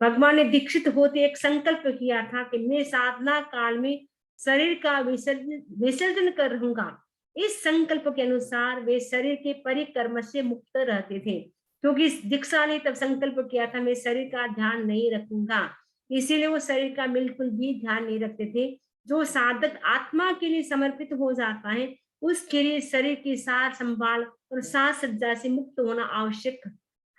भगवान ने दीक्षित होते एक संकल्प किया था कि मैं साधना काल में शरीर का विसर्जन करूंगा। इस संकल्प के अनुसार वे शरीर के परिकर्म से मुक्त रहते थे, क्योंकि इस दीक्षा ने तब संकल्प किया था मैं शरीर का ध्यान नहीं रखूंगा, इसीलिए वो शरीर का बिल्कुल भी ध्यान नहीं रखते थे। जो साधक आत्मा के लिए समर्पित हो जाता है उसके लिए शरीर की सार संभाल और साज सज्जा से मुक्त होना आवश्यक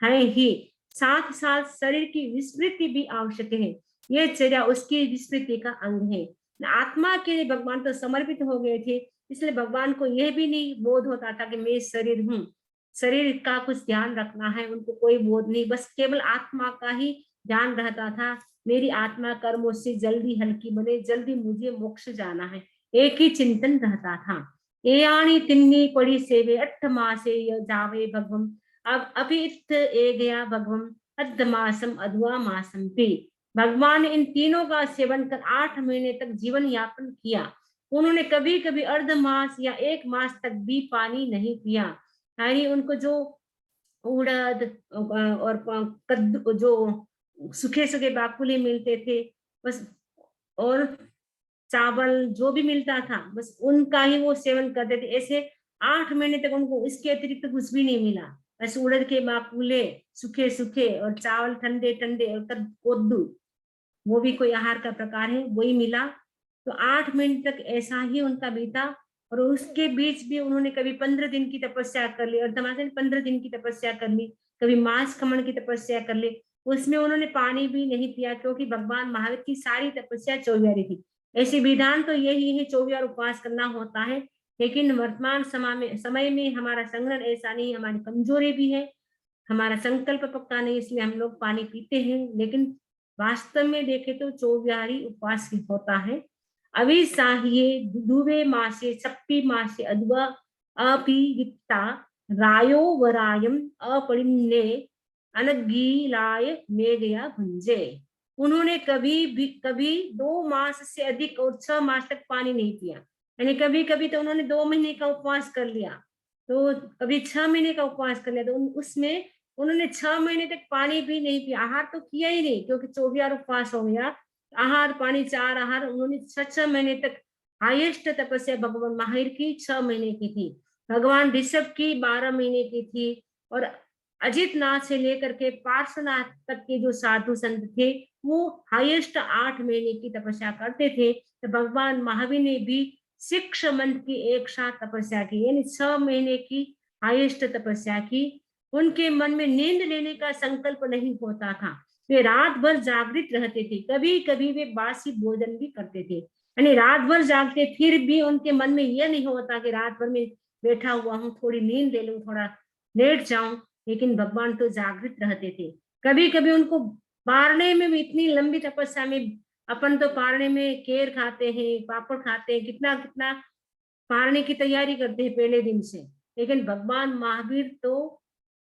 है ही, साथ साथ शरीर की विस्मृति भी आवश्यक है। यह चर्या उसकी विस्मृति का अंग है। आत्मा के लिए भगवान तो समर्पित हो गए थे, इसलिए भगवान को यह भी नहीं बोध होता था कि मैं शरीर हूँ, शरीर का कुछ ध्यान रखना है, उनको कोई बोध नहीं, बस केवल आत्मा का ही ध्यान रहता था। मेरी आत्मा कर्मों से जल्दी हल्की बने, जल्दी मुझे मोक्ष जाना है, एक ही चिंतन रहता था। ये आनी तिन्नी पड़ी सेवे अट्ठ मासे जावे भगवम, अब अभित ए गया भगवम अद्ध मासम अधुआ मासम पी। भगवान ने इन तीनों का सेवन कर 8 महीने तक जीवन यापन किया। उन्होंने कभी कभी अर्ध मास या 1 मास तक भी पानी नहीं पिया, यानी उनको जो उड़द और कद्दू जो सूखे सूखे बाकुली मिलते थे बस, और चावल जो भी मिलता था बस उनका ही वो सेवन करते थे। ऐसे 8 महीने तक उनको इसके अतिरिक्त कुछ भी नहीं मिला, बस उड़द के बाकुले सूखे सूखे और चावल ठंडे ठंडे और कद्दू, वो भी कोई आहार का प्रकार है, वही मिला। तो 8 महीने तक ऐसा ही उनका बीता। और उसके बीच भी उन्होंने कभी 15 दिन की तपस्या कर ली, और धमासन 15 दिन की तपस्या कर ली, कभी मांस खमन की तपस्या कर ली, उसमें उन्होंने पानी भी नहीं पिया, क्योंकि भगवान महावीर की सारी तपस्या चौबियारी थी। ऐसी विधान तो यही है, 24 उपवास करना होता है, लेकिन वर्तमान समय में हमारा संग्रह ऐसा नहीं, हमारी कमजोरी भी है, हमारा संकल्प पक्का नहीं, इसलिए हम लोग पानी पीते हैं, लेकिन वास्तव में देखे तो चौबियारी उपवास होता है। अविसाहिये दुवे मासे छप्पी मासे अद्वा अपीविता रायो वरायम अपरिम्ने अनगीलाय मेघया भुंजे। उन्होंने कभी 2 मास से अधिक और 6 मास तक पानी नहीं पिया, यानी कभी कभी तो उन्होंने 2 महीने का उपवास कर लिया, तो कभी 6 महीने का उपवास कर लिया, तो उसमें उन्होंने 6 महीने तक पानी भी नहीं पिया, आहार तो किया ही नहीं, क्योंकि 24 उपवास हो गया, आहार पानी 4 आहार। उन्होंने 6 महीने तक हाईएस्ट तपस्या भगवान महावीर की 6 महीने की थी, भगवान ऋषभ की 12 महीने की थी, और अजितनाथ से लेकर के पार्श्वनाथ तक के जो साधु संत थे वो हाईएस्ट 8 महीने की तपस्या करते थे। तो भगवान महावीर ने भी 6 मंथ की एक साथ तपस्या की, यानी 6 महीने की हाईएस्ट तपस्या की। उनके मन में नींद लेने का संकल्प नहीं होता था, वे रात भर जागृत रहते थे। कभी कभी वे बासी भोजन भी करते थे, यानी रात भर जागते, फिर भी उनके मन में यह नहीं होता कि रात भर में बैठा हुआ हूँ, थोड़ी नींद ले लूं, थोड़ा लेट जाऊं, लेकिन भगवान तो जागृत रहते थे। कभी कभी उनको पारने में भी, इतनी लंबी तपस्या में, अपन तो पारने में केर खाते हैं, पापड़ खाते हैं, कितना कितना पारने की तैयारी करते हैं पहले दिन से, लेकिन भगवान महावीर तो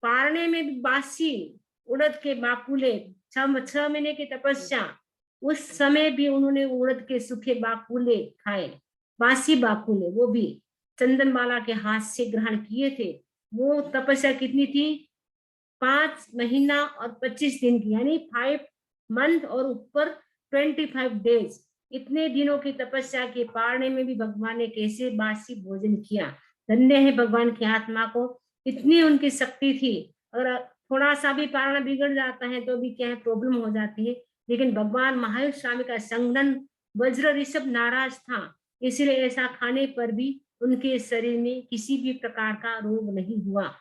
पारने में भी बासी उड़द के बाकुले, 6 महीने की तपस्या, उस समय भी उन्होंने उड़द के सूखे बाकुले खाए, बासी बाकुले, वो भी चंदनमाला के हाथ से ग्रहण किए थे। वो तपस्या कितनी थी? 5 महीना और 25 दिन की, यानी 5 मंथ और ऊपर 25 डेज, इतने दिनों की तपस्या के पारने में भी भगवान ने कैसे बासी भोजन किया। धन्य है भगवान की आत्मा को, इतनी उनकी शक्ति थी। अगर थोड़ा सा भी पारणा बिगड़ जाता है तो भी क्या है, प्रॉब्लम हो जाती है, लेकिन भगवान महावीर स्वामी का संगठन वज्र ऋषभ नाराज था, इसलिए ऐसा खाने पर भी उनके शरीर में किसी भी प्रकार का रोग नहीं हुआ।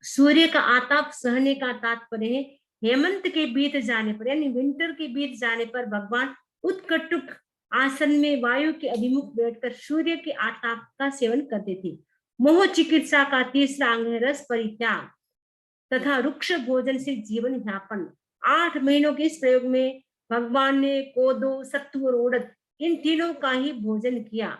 सूर्य का आताप सहने का तात्पर्य है हेमंत के बीत जाने पर, यानी विंटर के बीत जाने पर भगवान उत्कटुक आसन में वायु के अभिमुख बैठकर सूर्य के आताप का सेवन करते थे। मोह चिकित्सा का तीसरा अंग है रस परित्याग तथा रुक्ष भोजन से जीवन यापन। 8 महीनों के इस प्रयोग में भगवान ने कोदो, सत्तू और उड़द, इन तीनों का ही भोजन किया।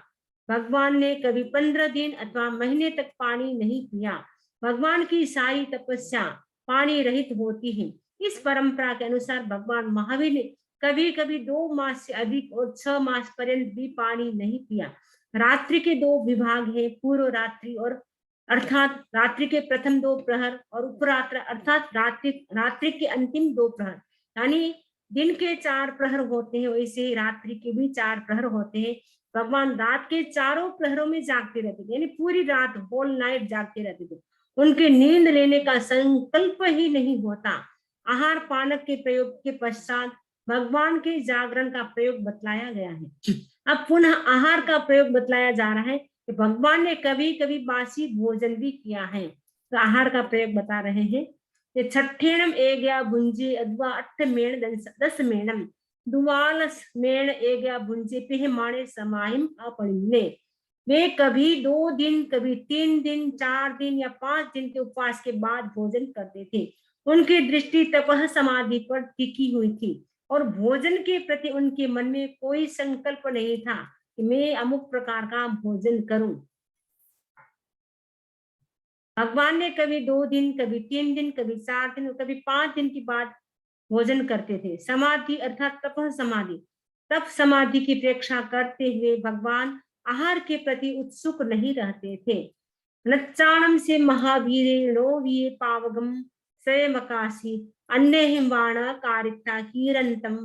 भगवान ने कभी 15 दिन अथवा महीने तक पानी नहीं पिया। भगवान की सारी तपस्या पानी रहित होती है। इस परंपरा के अनुसार भगवान महावीर ने कभी कभी 2 मास से अधिक और 6 मास पर्यंत भी पानी नहीं पिया। रात्रि के 2 विभाग है, पूर्व रात्रि और अर्थात रात्रि के प्रथम 2 प्रहर और उपरात्र अर्थात रात्रि के अंतिम 2 प्रहर, यानी दिन के 4 प्रहर होते हैं, वैसे रात्रि के भी 4 प्रहर होते हैं। भगवान रात के चारों प्रहरों में जागते रहते थे, यानी पूरी रात होल नाइट जागते रहते थे। उनके नींद लेने का संकल्प ही नहीं होता। आहार पानक के प्रयोग के पश्चात भगवान के जागरण का प्रयोग बतलाया गया है। अब पुनः आहार का प्रयोग बतलाया जा रहा है कि भगवान ने कभी कभी बासी भोजन भी किया है। तो आहार का प्रयोग बता रहे हैं कि छठेणम एग्या भुंजे अथवा 8 मेण 10 मेणम दुवालस मेण एग्या भुंजे पिह माणे समाहिम अपरिने। वे कभी 2 दिन, कभी 3 दिन, 4 दिन या 5 दिन के उपवास के बाद भोजन करते थे। उनकी दृष्टि तपह समाधि पर टिकी हुई थी और भोजन के प्रति उनके मन में कोई संकल्प नहीं था कि मैं अमुक प्रकार का भोजन करूं। भगवान ने कभी 2 दिन, कभी 3 दिन, कभी 4 दिन और कभी 5 दिन के बाद भोजन करते थे। समाधि अर्थात तपह समाधि, तप समाधि की प्रेक्षा करते हुए भगवान आहार के प्रति उत्सुक नहीं रहते थे। नच्चाणम से महावीर वीर पावगम स्वयंकाशी अन्य हिमवाण कारिता कीरंतम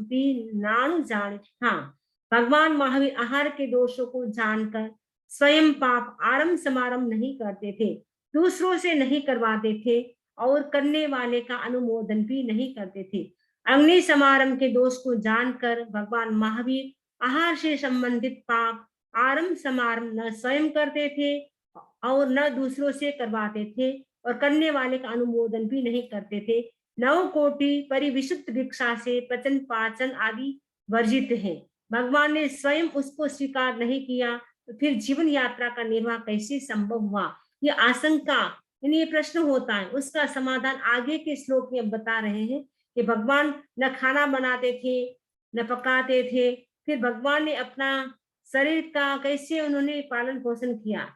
नाणु जान। हाँ, भगवान महावीर आहार के दोषों को जानकर स्वयं पाप आरंभ समारंभ नहीं करते थे, दूसरों से नहीं करवाते थे और करने वाले का अनुमोदन भी नहीं करते थे। अग्नि समारंभ के दोष को जानकर भगवान महावीर आहार से संबंधित पाप आरंभ समारंभ न स्वयं करते थे और न दूसरों से करवाते थे और करने वाले का अनुमोदन भी नहीं करते थे। 9 कोटि परिविशुद्ध भिक्षा से पचन पाचन आदि वर्जित है। भगवान ने स्वयं उसको स्वीकार नहीं किया तो फिर जीवन यात्रा का निर्वाह कैसे संभव हुआ? ये आशंका, ये प्रश्न होता है, उसका समाधान आगे के श्लोक में बता रहे हैं कि भगवान न खाना बनाते थे न पकाते थे, फिर भगवान ने अपना शरीर का कैसे उन्होंने पालन पोषण किया।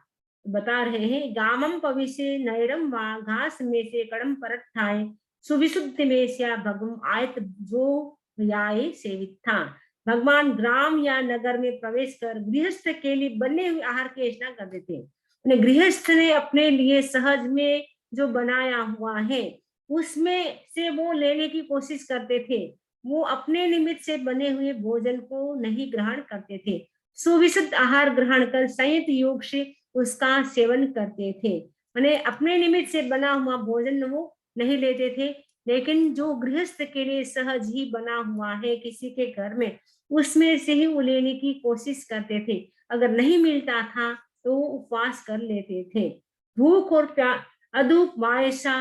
बता रहे हैं गामम पविसे नैरम वा घास में से कड़म परत ठाए सुविशुद्ध में से भगम आयत जो याय सेवित था। भगवान ग्राम या नगर में प्रवेश कर गृहस्थ के लिए बने हुए आहार की योजना करते थे। गृहस्थ ने अपने लिए सहज में जो बनाया हुआ है उसमें से वो लेने की कोशिश करते थे। वो अपने निमित्त से बने हुए भोजन को नहीं ग्रहण करते थे, सुविशुद्ध आहार ग्रहण कर संयत योग से उसका सेवन करते थे। माने अपने निमित्त से बना हुआ भोजन वो नहीं लेते थे, लेकिन जो गृहस्थ के लिए सहज ही बना हुआ है किसी के घर में, उसमें से ही वो लेने की कोशिश करते थे। अगर नहीं मिलता था तो वो उपवास कर लेते थे। भूख और प्यास अदूप मायसा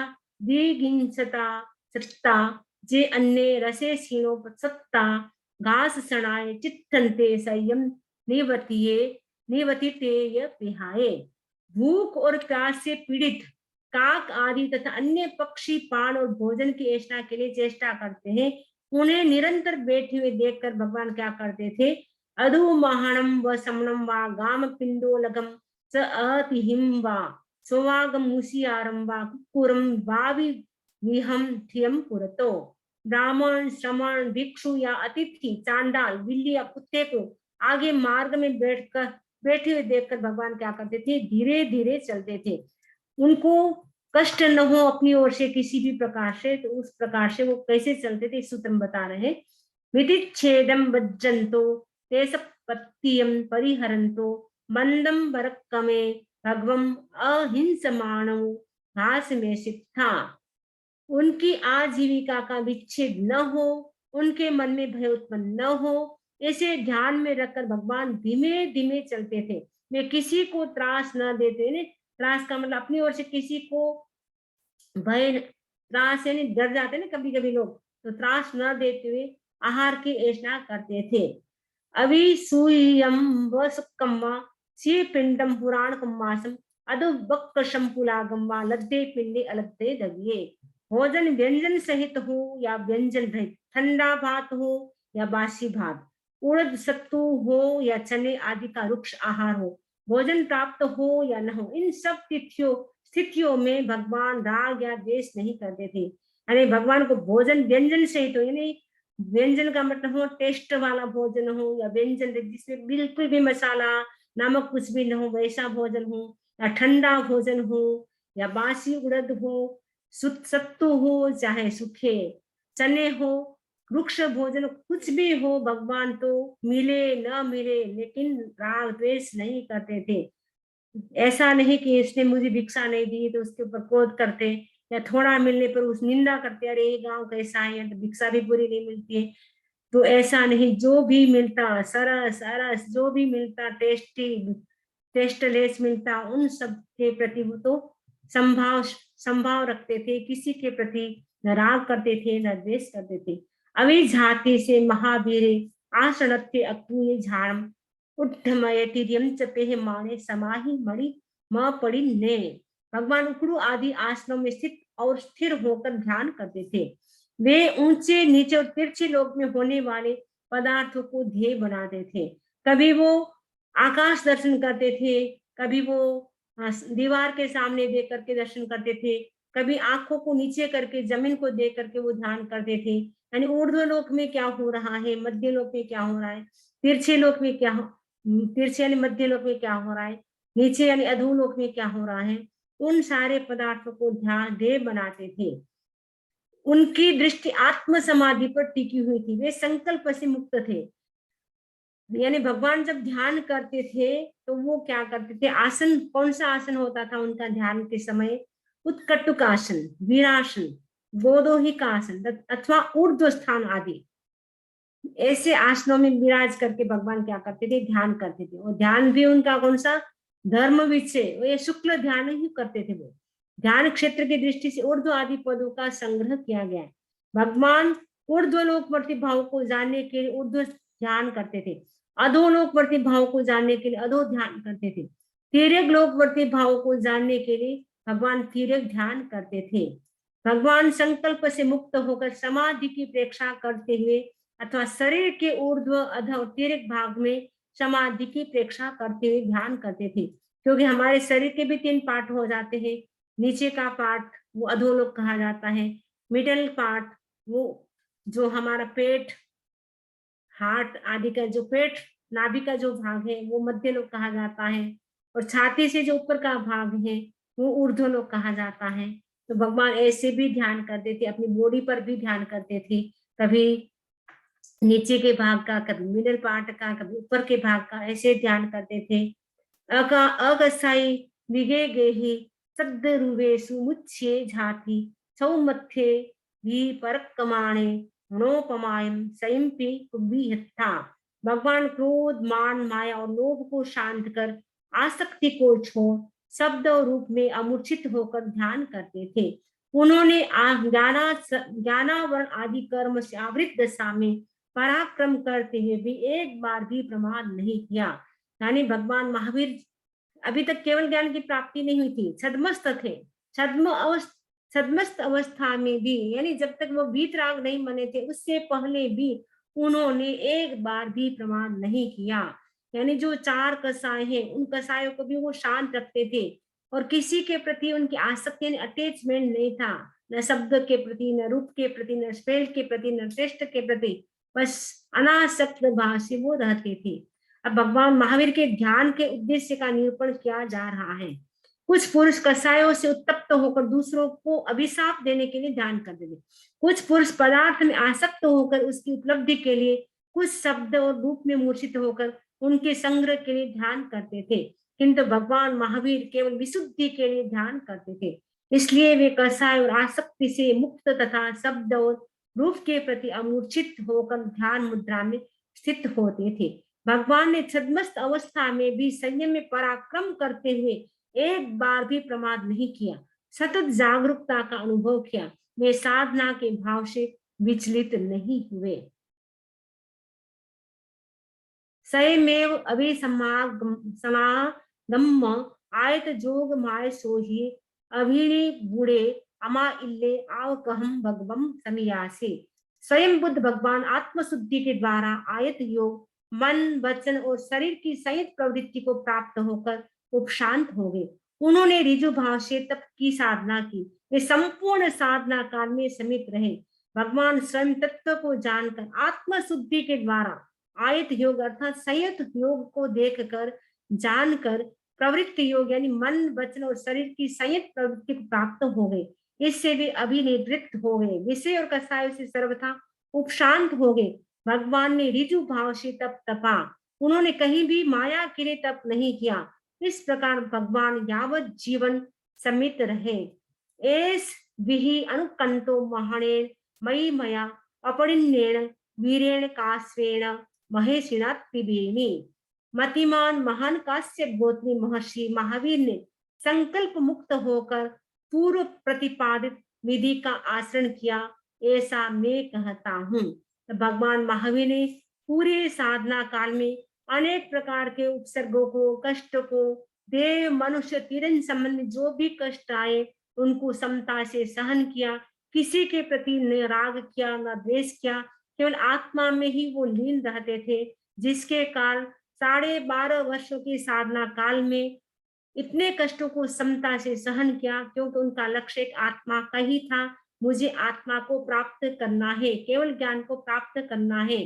दीगिंसता सत्ता जे अन्य रसे क्षीणो सत्ता घास सणाए चित्तन्ते संयम निवतिये निवतितेय पिहाए। भूख और प्यास से पीड़ित काक आदि तथा अन्य पक्षी पान और भोजन की ऐसा के लिए चेष्टा करते हैं। उन्हें निरंतर बैठे हुए देखकर भगवान क्या करते थे? अधुमहणम व समणम व गाम पिंडोलगम स अतिहिम व सोवागम मुसियारम व कुकुरम वावि विहम थियम पुरतो। ब्राह्मण श्रमण भिक्षु या अतिथि चांडाल बिल्ली या कुत्ते को आगे मार्ग में बैठे हुए देखकर भगवान क्या करते थे? धीरे धीरे चलते थे। उनको कष्ट न हो अपनी ओर से किसी भी प्रकार से, तो उस प्रकार से वो कैसे चलते थे सूत्र में बता रहे हैं। विधिच्छेदम वज्जंतो तेसपत्तियम परिहरंतो मंदम बरक्कमे भगवम अहिंसमाणो घास में सिद्धा। उनकी आजीविका का विच्छेद न हो, उनके मन में भय उत्पन्न न हो, इसे ध्यान में रखकर भगवान धीमे धीमे चलते थे। वे किसी को त्रास न देते ने। त्रास का मतलब अपनी ओर से किसी को भय, त्रास यानी डर जाते ना कभी कभी लोग, तो त्रास न देते हुए आहार की ऐसा करते थे। अभी सूयम व सुक्कम्मा सी पिंडम पुराण कम्मासम अदो बक्कशम पुलागम व लद्दे पिंडे अलगते दगिए। भोजन व्यंजन सहित हो या व्यंजन रहित, ठंडा भात हो या बासी भात, उड़द सत्तू हो या चने आदि का रुक्ष आहार हो, भोजन प्राप्त हो या न हो, इन सब स्थितियों में भगवान राग या द्वेष नहीं करते थे। यानी भगवान को भोजन व्यंजन सहित हो, यानी व्यंजन का मतलब हो टेस्ट वाला भोजन हो या व्यंजन जिसमें बिल्कुल भी मसाला नमक कुछ भी न हो, वैसा भोजन हो, या ठंडा भोजन हो, या बासी उड़द हो, सत्तू हो, चाहे सूखे चने हो, वृक्ष भोजन कुछ भी हो, भगवान तो मिले न मिले लेकिन राग द्वेष नहीं करते थे। ऐसा नहीं कि इसने मुझे भिक्षा नहीं दी तो उसके ऊपर क्रोध करते, या थोड़ा मिलने पर उस निंदा करते, अरे ये गांव कैसा है तो भिक्षा भी पूरी नहीं मिलती है। तो ऐसा नहीं, जो भी मिलता सरस सरस जो भी मिलता टेस्टी टेस्टलेस मिलता, उन सब के प्रति वो तो संभाव संभाव रखते थे, किसी के प्रति न राग करते थे न द्वेष करते थे। अभी झाती से महावीर आसनत्य अक्रूय झाड़म उद्धमयतिर्यम चपेह माने समाहि मणि म पड़ी ने। भगवान उकड़ू आदि आश्रम में स्थित और स्थिर होकर ध्यान करते थे। वे ऊंचे नीचे और तिरछे लोक में होने वाले पदार्थों को ध्येय बनाते थे। कभी वो आकाश दर्शन करते थे, कभी वो दीवार के सामने देख करके दर्शन करते थे, कभी आंखों को नीचे करके जमीन को देख करके वो ध्यान करते थे। यानी ऊर्ध्व लोक में क्या हो रहा है, मध्य लोक में क्या हो रहा है, तिरछे लोक में क्या तिरछे यानी मध्य लोक में क्या हो रहा है, नीचे यानी अधोलोक में क्या हो रहा है, उन सारे पदार्थों को ध्यान ध्येय बनाते थे। उनकी दृष्टि आत्म समाधि पर टिकी हुई थी, वे संकल्प से मुक्त थे। यानी भगवान जब ध्यान करते थे तो वो क्या करते थे, आसन कौन सा आसन होता था उनका ध्यान के समय? उत्कटुक आसन, वीरासन, गोदोहिक आसन अथवा ऊर्ध्व स्थान आदि ऐसे आसनों में विराज करके भगवान क्या करते थे? ध्यान करते थे। और ध्यान भी उनका कौन सा? धर्म विषय, वो ये शुक्ल ध्यान ही करते थे। वो ध्यान क्षेत्र की दृष्टि से ऊर्ध्व आदि पदों का संग्रह किया गया है। भगवान ऊर्ध्वलोकवर्ती भाव को जानने के लिए ऊर्ध्व ध्यान करते थे, अधोलोकवर्ती भाव को जानने के लिए अधो ध्यान करते थे, तिर्यक लोकवर्ती भाव को जानने के लिए भगवान तिर्यक ध्यान करते थे। भगवान संकल्प से मुक्त होकर समाधि की प्रेक्षा करते हुए अथवा शरीर के ऊर्ध्व अध और तिर्यक भाग में समाधि की प्रेक्षा करते हुए ध्यान करते थे। क्योंकि हमारे शरीर के भी 3 पार्ट हो जाते हैं। नीचे का पार्ट वो अधोलोक कहा जाता है, मिडल पार्ट वो जो हमारा पेट हार्ट आदि का जो पेट नाभि का जो भाग है वो मध्य लोक कहा जाता है, और छाती से जो ऊपर का भाग है वो ऊर्ध्व लोक कहा जाता है। तो भगवान ऐसे भी ध्यान करते थे, अपनी बॉडी पर भी ध्यान करते थे, कभी नीचे के भाग का, कभी मिडिल पार्ट का, कभी ऊपर के भाग का, ऐसे ध्यान करते थे। अगसाई विगे गेहि सद्द रुवे सुमुच्छे झाती सौमथे भी परकमाणे मनोपमायम संयमपि कुबिहत्था। भगवान क्रोध, मान, माया और लोभ को शांत कर आसक्ति को छोड़ शब्द और रूप में अमूर्छित होकर ध्यान करते थे। उन्होंने ज्ञानावरण आदि कर्म से आवृत दशा में पराक्रम करते हुए भी एक बार भी प्रमाद नहीं किया। यानी भगवान महावीर अभी तक केवल ज्ञान की प्राप्ति नहीं हुई थी, छद्मस्त थे। छद्मस्त अवस्था में भी, यानी जब तक वो वीतराग नहीं बने थे उससे पहले भी उन्होंने एक बार भी प्रमाद नहीं किया। यानी जो 4 कसाय हैं उन कसायों को भी वो शांत रखते थे और किसी के प्रति उनकी आसक्ति अटैचमेंट नहीं था, न शब्द के प्रति, न रूप के प्रति, न स्पेल के प्रति, न टेस्ट के प्रति, बस अनासक्त भाव से वो रहते थे। अब भगवान महावीर के ध्यान के उद्देश्य का निरूपण किया जा रहा है। कुछ पुरुष कसायों से उत्तप्त होकर दूसरों को अभिशाप देने के लिए ध्यान करते थे। कुछ पुरुष पदार्थ में आसक्त होकर उसकी उपलब्धि के लिए, कुछ शब्द और रूप में मूर्छित होकर उनके संग्रह के लिए ध्यान करते थे, किंतु भगवान महावीर केवल विशुद्धि के लिए ध्यान करते थे। इसलिए वे कसाय और आसक्ति से मुक्त तथा शब्द और रूप के प्रति अमूर्छित होकर ध्यान मुद्रा में स्थित होते थे। भगवान ने छद्मस्त अवस्था में भी संयम में पराक्रम करते हुए एक बार भी प्रमाद नहीं किया, सतत जागरूकता का अनुभव किया। वे साधना के भाव से विचलित नहीं हुए। स्वयमेव समागम आयत जोग माय सोही अभिनि बूढ़े अमा इल्ले आव कहम भगवम समियासे। स्वयं बुद्ध भगवान आत्मशुद्धि के द्वारा आयत योग, मन, वचन और शरीर की संयुक्त प्रवृत्ति को प्राप्त होकर उपशांत हो गए। उन्होंने ऋजु भाव से तप की साधना की। वे संपूर्ण साधना काल में समित रहे। भगवान स्वयं तत्व को जानकर आत्मशुद्धि के द्वारा आयत योग अर्थात संयुक्त योग को देखकर, जानकर प्रवृत्ति योग यानी मन, वचन और शरीर की संयुक्त प्रवृत्ति को प्राप्त हो गए। इससे वे अभिनिवृत्त हो गए, विषय और कसायों से सर्वथा उपशांत हो गए। भगवान ने ऋजु भाव से तप तपा, उन्होंने कहीं भी माया के लिए तप नहीं किया। इस प्रकार भगवान यावत जीवन समित रहे। एस विहि अनुकंतो महाने मई मया अपरिण्येन वीरेण कास्वेन महेशिना त्रिवेणी। मतिमान महान काश्यप गोत्री महर्षि महावीर ने संकल्प मुक्त होकर पूर्व प्रतिपादित विधि का आचरण किया, ऐसा मैं कहता हूँ। तो भगवान महावीर ने पूरे साधना काल में अनेक प्रकार के उपसर्गों को, कष्ट को, देव, मनुष्य, तिरन संबंधी जो भी कष्ट आए उनको समता से सहन किया। किसी के प्रति न राग किया, न द्वेष किया, केवल आत्मा में ही वो लीन रहते थे, जिसके कारण 12.5 वर्षों की साधना काल में इतने कष्टों को समता से सहन किया, क्योंकि उनका लक्ष्य एक आत्मा का ही था। मुझे आत्मा को प्राप्त करना है, केवल ज्ञान को प्राप्त करना है।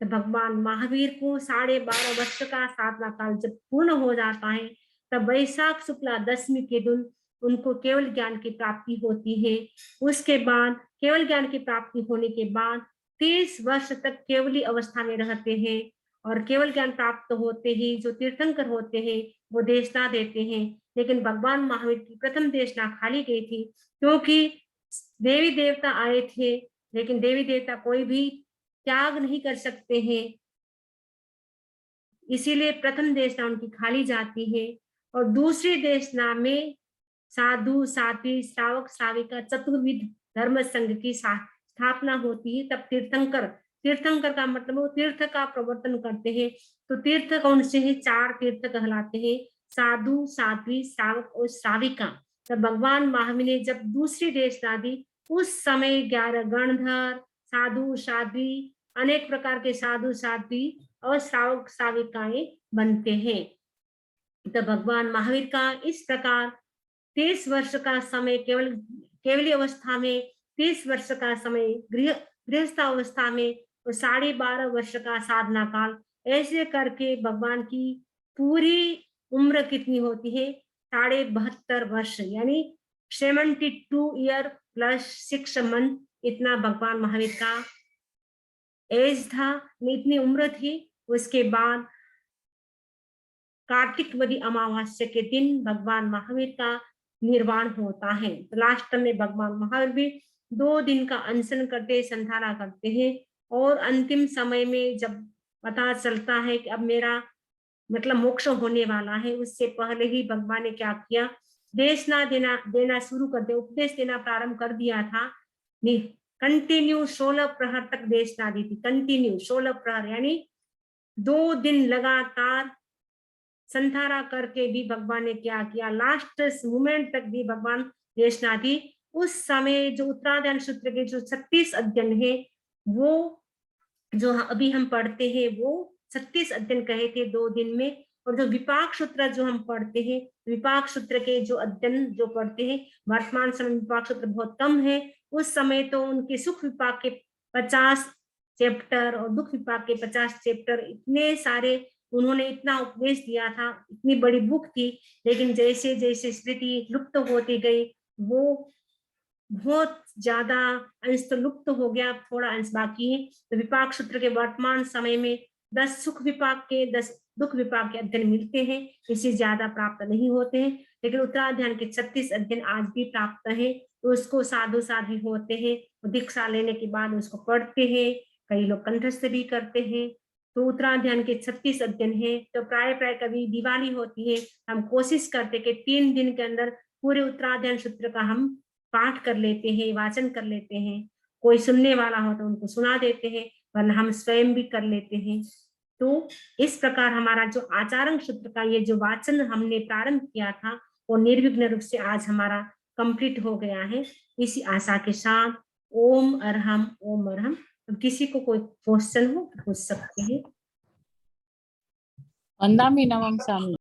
तो भगवान महावीर को 12.5 वर्ष का साधना काल जब पूर्ण हो जाता है, तब वैशाख शुक्ला दशमी के दिन उनको केवल ज्ञान की प्राप्ति होती है। उसके बाद केवल ज्ञान की प्राप्ति होने के बाद 30 वर्ष तक केवली अवस्था में रहते हैं और केवल ज्ञान प्राप्त होते ही जो तीर्थंकर होते हैं वो देशना देते हैं। लेकिन भगवान महावीर की प्रथम देशना खाली गई थी, क्योंकि देवी देवता आए थे, लेकिन देवी देवता कोई भी त्याग नहीं कर सकते हैं, इसीलिए प्रथम देशना उनकी खाली जाती है। और दूसरी देशना में साधु, साध्वी, श्रावक, श्राविका, चतुर्विध धर्म संघ की स्थापना होती है। तब तीर्थंकर, तीर्थंकर का मतलब वो तीर्थ का प्रवर्तन करते हैं। तो तीर्थ कौन से हैं? 4 तीर्थ कहलाते हैं, साधु, साध्वी, श्रावक और श्राविका। तब भगवान महावीर ने जब दूसरी देशना दी, उस समय 11 गणधर, साधु, साध्वी, अनेक प्रकार के साधु, साध्वी और श्रावक, श्राविकाएं बनते हैं। तो भगवान महावीर का इस प्रकार 30 वर्ष का समय केवली अवस्था में, 30 वर्ष का समय गृहस्थ अवस्था में और 12.5 वर्ष का साधना काल, ऐसे करके भगवान की पूरी उम्र कितनी होती है? 72 वर्ष, यानी 72 ईयर प्लस 6 मंथ, इतना भगवान महावीर का एज था, इतनी उम्र थी। उसके बाद कार्तिक वदी अमावस्या के दिन भगवान महावीर का निर्वाण होता है। तो लास्ट में भगवान महावीर भी 2 दिन का अनशन करते, संधारा करते हैं और अंतिम समय में जब पता चलता है कि अब मेरा मतलब मोक्ष होने वाला है, उससे पहले ही भगवान ने क्या किया, देना शुरू कर दिया, उपदेश देना प्रारंभ कर दिया था। कंटिन्यू 16 प्रहर तक देश ना दी थी, कंटिन्यू 16 प्रहर यानी 2 दिन लगातार संधारा करके भी भगवान ने क्या किया, लास्ट मोमेंट तक भी भगवान देशना दी। उस समय जो उत्तरायण सूत्र के जो 36 अध्ययन है, वो जो अभी हम पढ़ते हैं वो 36 अध्ययन कहे थे 2 दिन में। और जो विपाक सूत्र जो हम पढ़ते हैं, विपाक सूत्र के जो अध्ययन जो पढ़ते हैं, वर्तमान समय विपाक सूत्र बहुत कम है, उस समय तो उनके सुख विपाक के 50 चैप्टर और दुख विपाक के 50 चैप्टर, इतने सारे उन्होंने इतना उपदेश दिया था, इतनी बड़ी बुक थी। लेकिन जैसे जैसे स्मृति लुप्त होती गई, वो बहुत ज्यादा अंश तो लुप्त हो गया, थोड़ा अंश बाकी है। तो विपाक सूत्र के वर्तमान समय में 10 सुख विपाक के 10 दुख विपाक के अध्ययन मिलते हैं, इससे ज्यादा प्राप्त नहीं होते हैं। लेकिन उत्तराध्यान के 36 अध्ययन आज भी प्राप्त है, तो उसको साधु साधु होते हैं, दीक्षा लेने के बाद उसको पढ़ते हैं, कई लोग कंठस्थ भी करते हैं। तो उत्तराध्यान के 36 अध्ययन है। तो प्राय कभी दिवाली होती है, हम कोशिश करते कि 3 दिन के अंदर पूरे उत्तराध्यान सूत्र का हम पाठ कर लेते हैं, वाचन कर लेते हैं। कोई सुनने वाला हो तो उनको सुना देते हैं, वरना हम स्वयं भी कर लेते हैं। तो इस प्रकार हमारा जो आचारण सूत्र का ये जो वाचन हमने प्रारंभ किया था, वो निर्विघ्न रूप से आज हमारा कंप्लीट हो गया है। इसी आशा के साथ ओम अरहम ओम अरहम। किसी को कोई क्वेश्चन हो तो पूछ सकते हैं। वंदामि नमः स्वामी।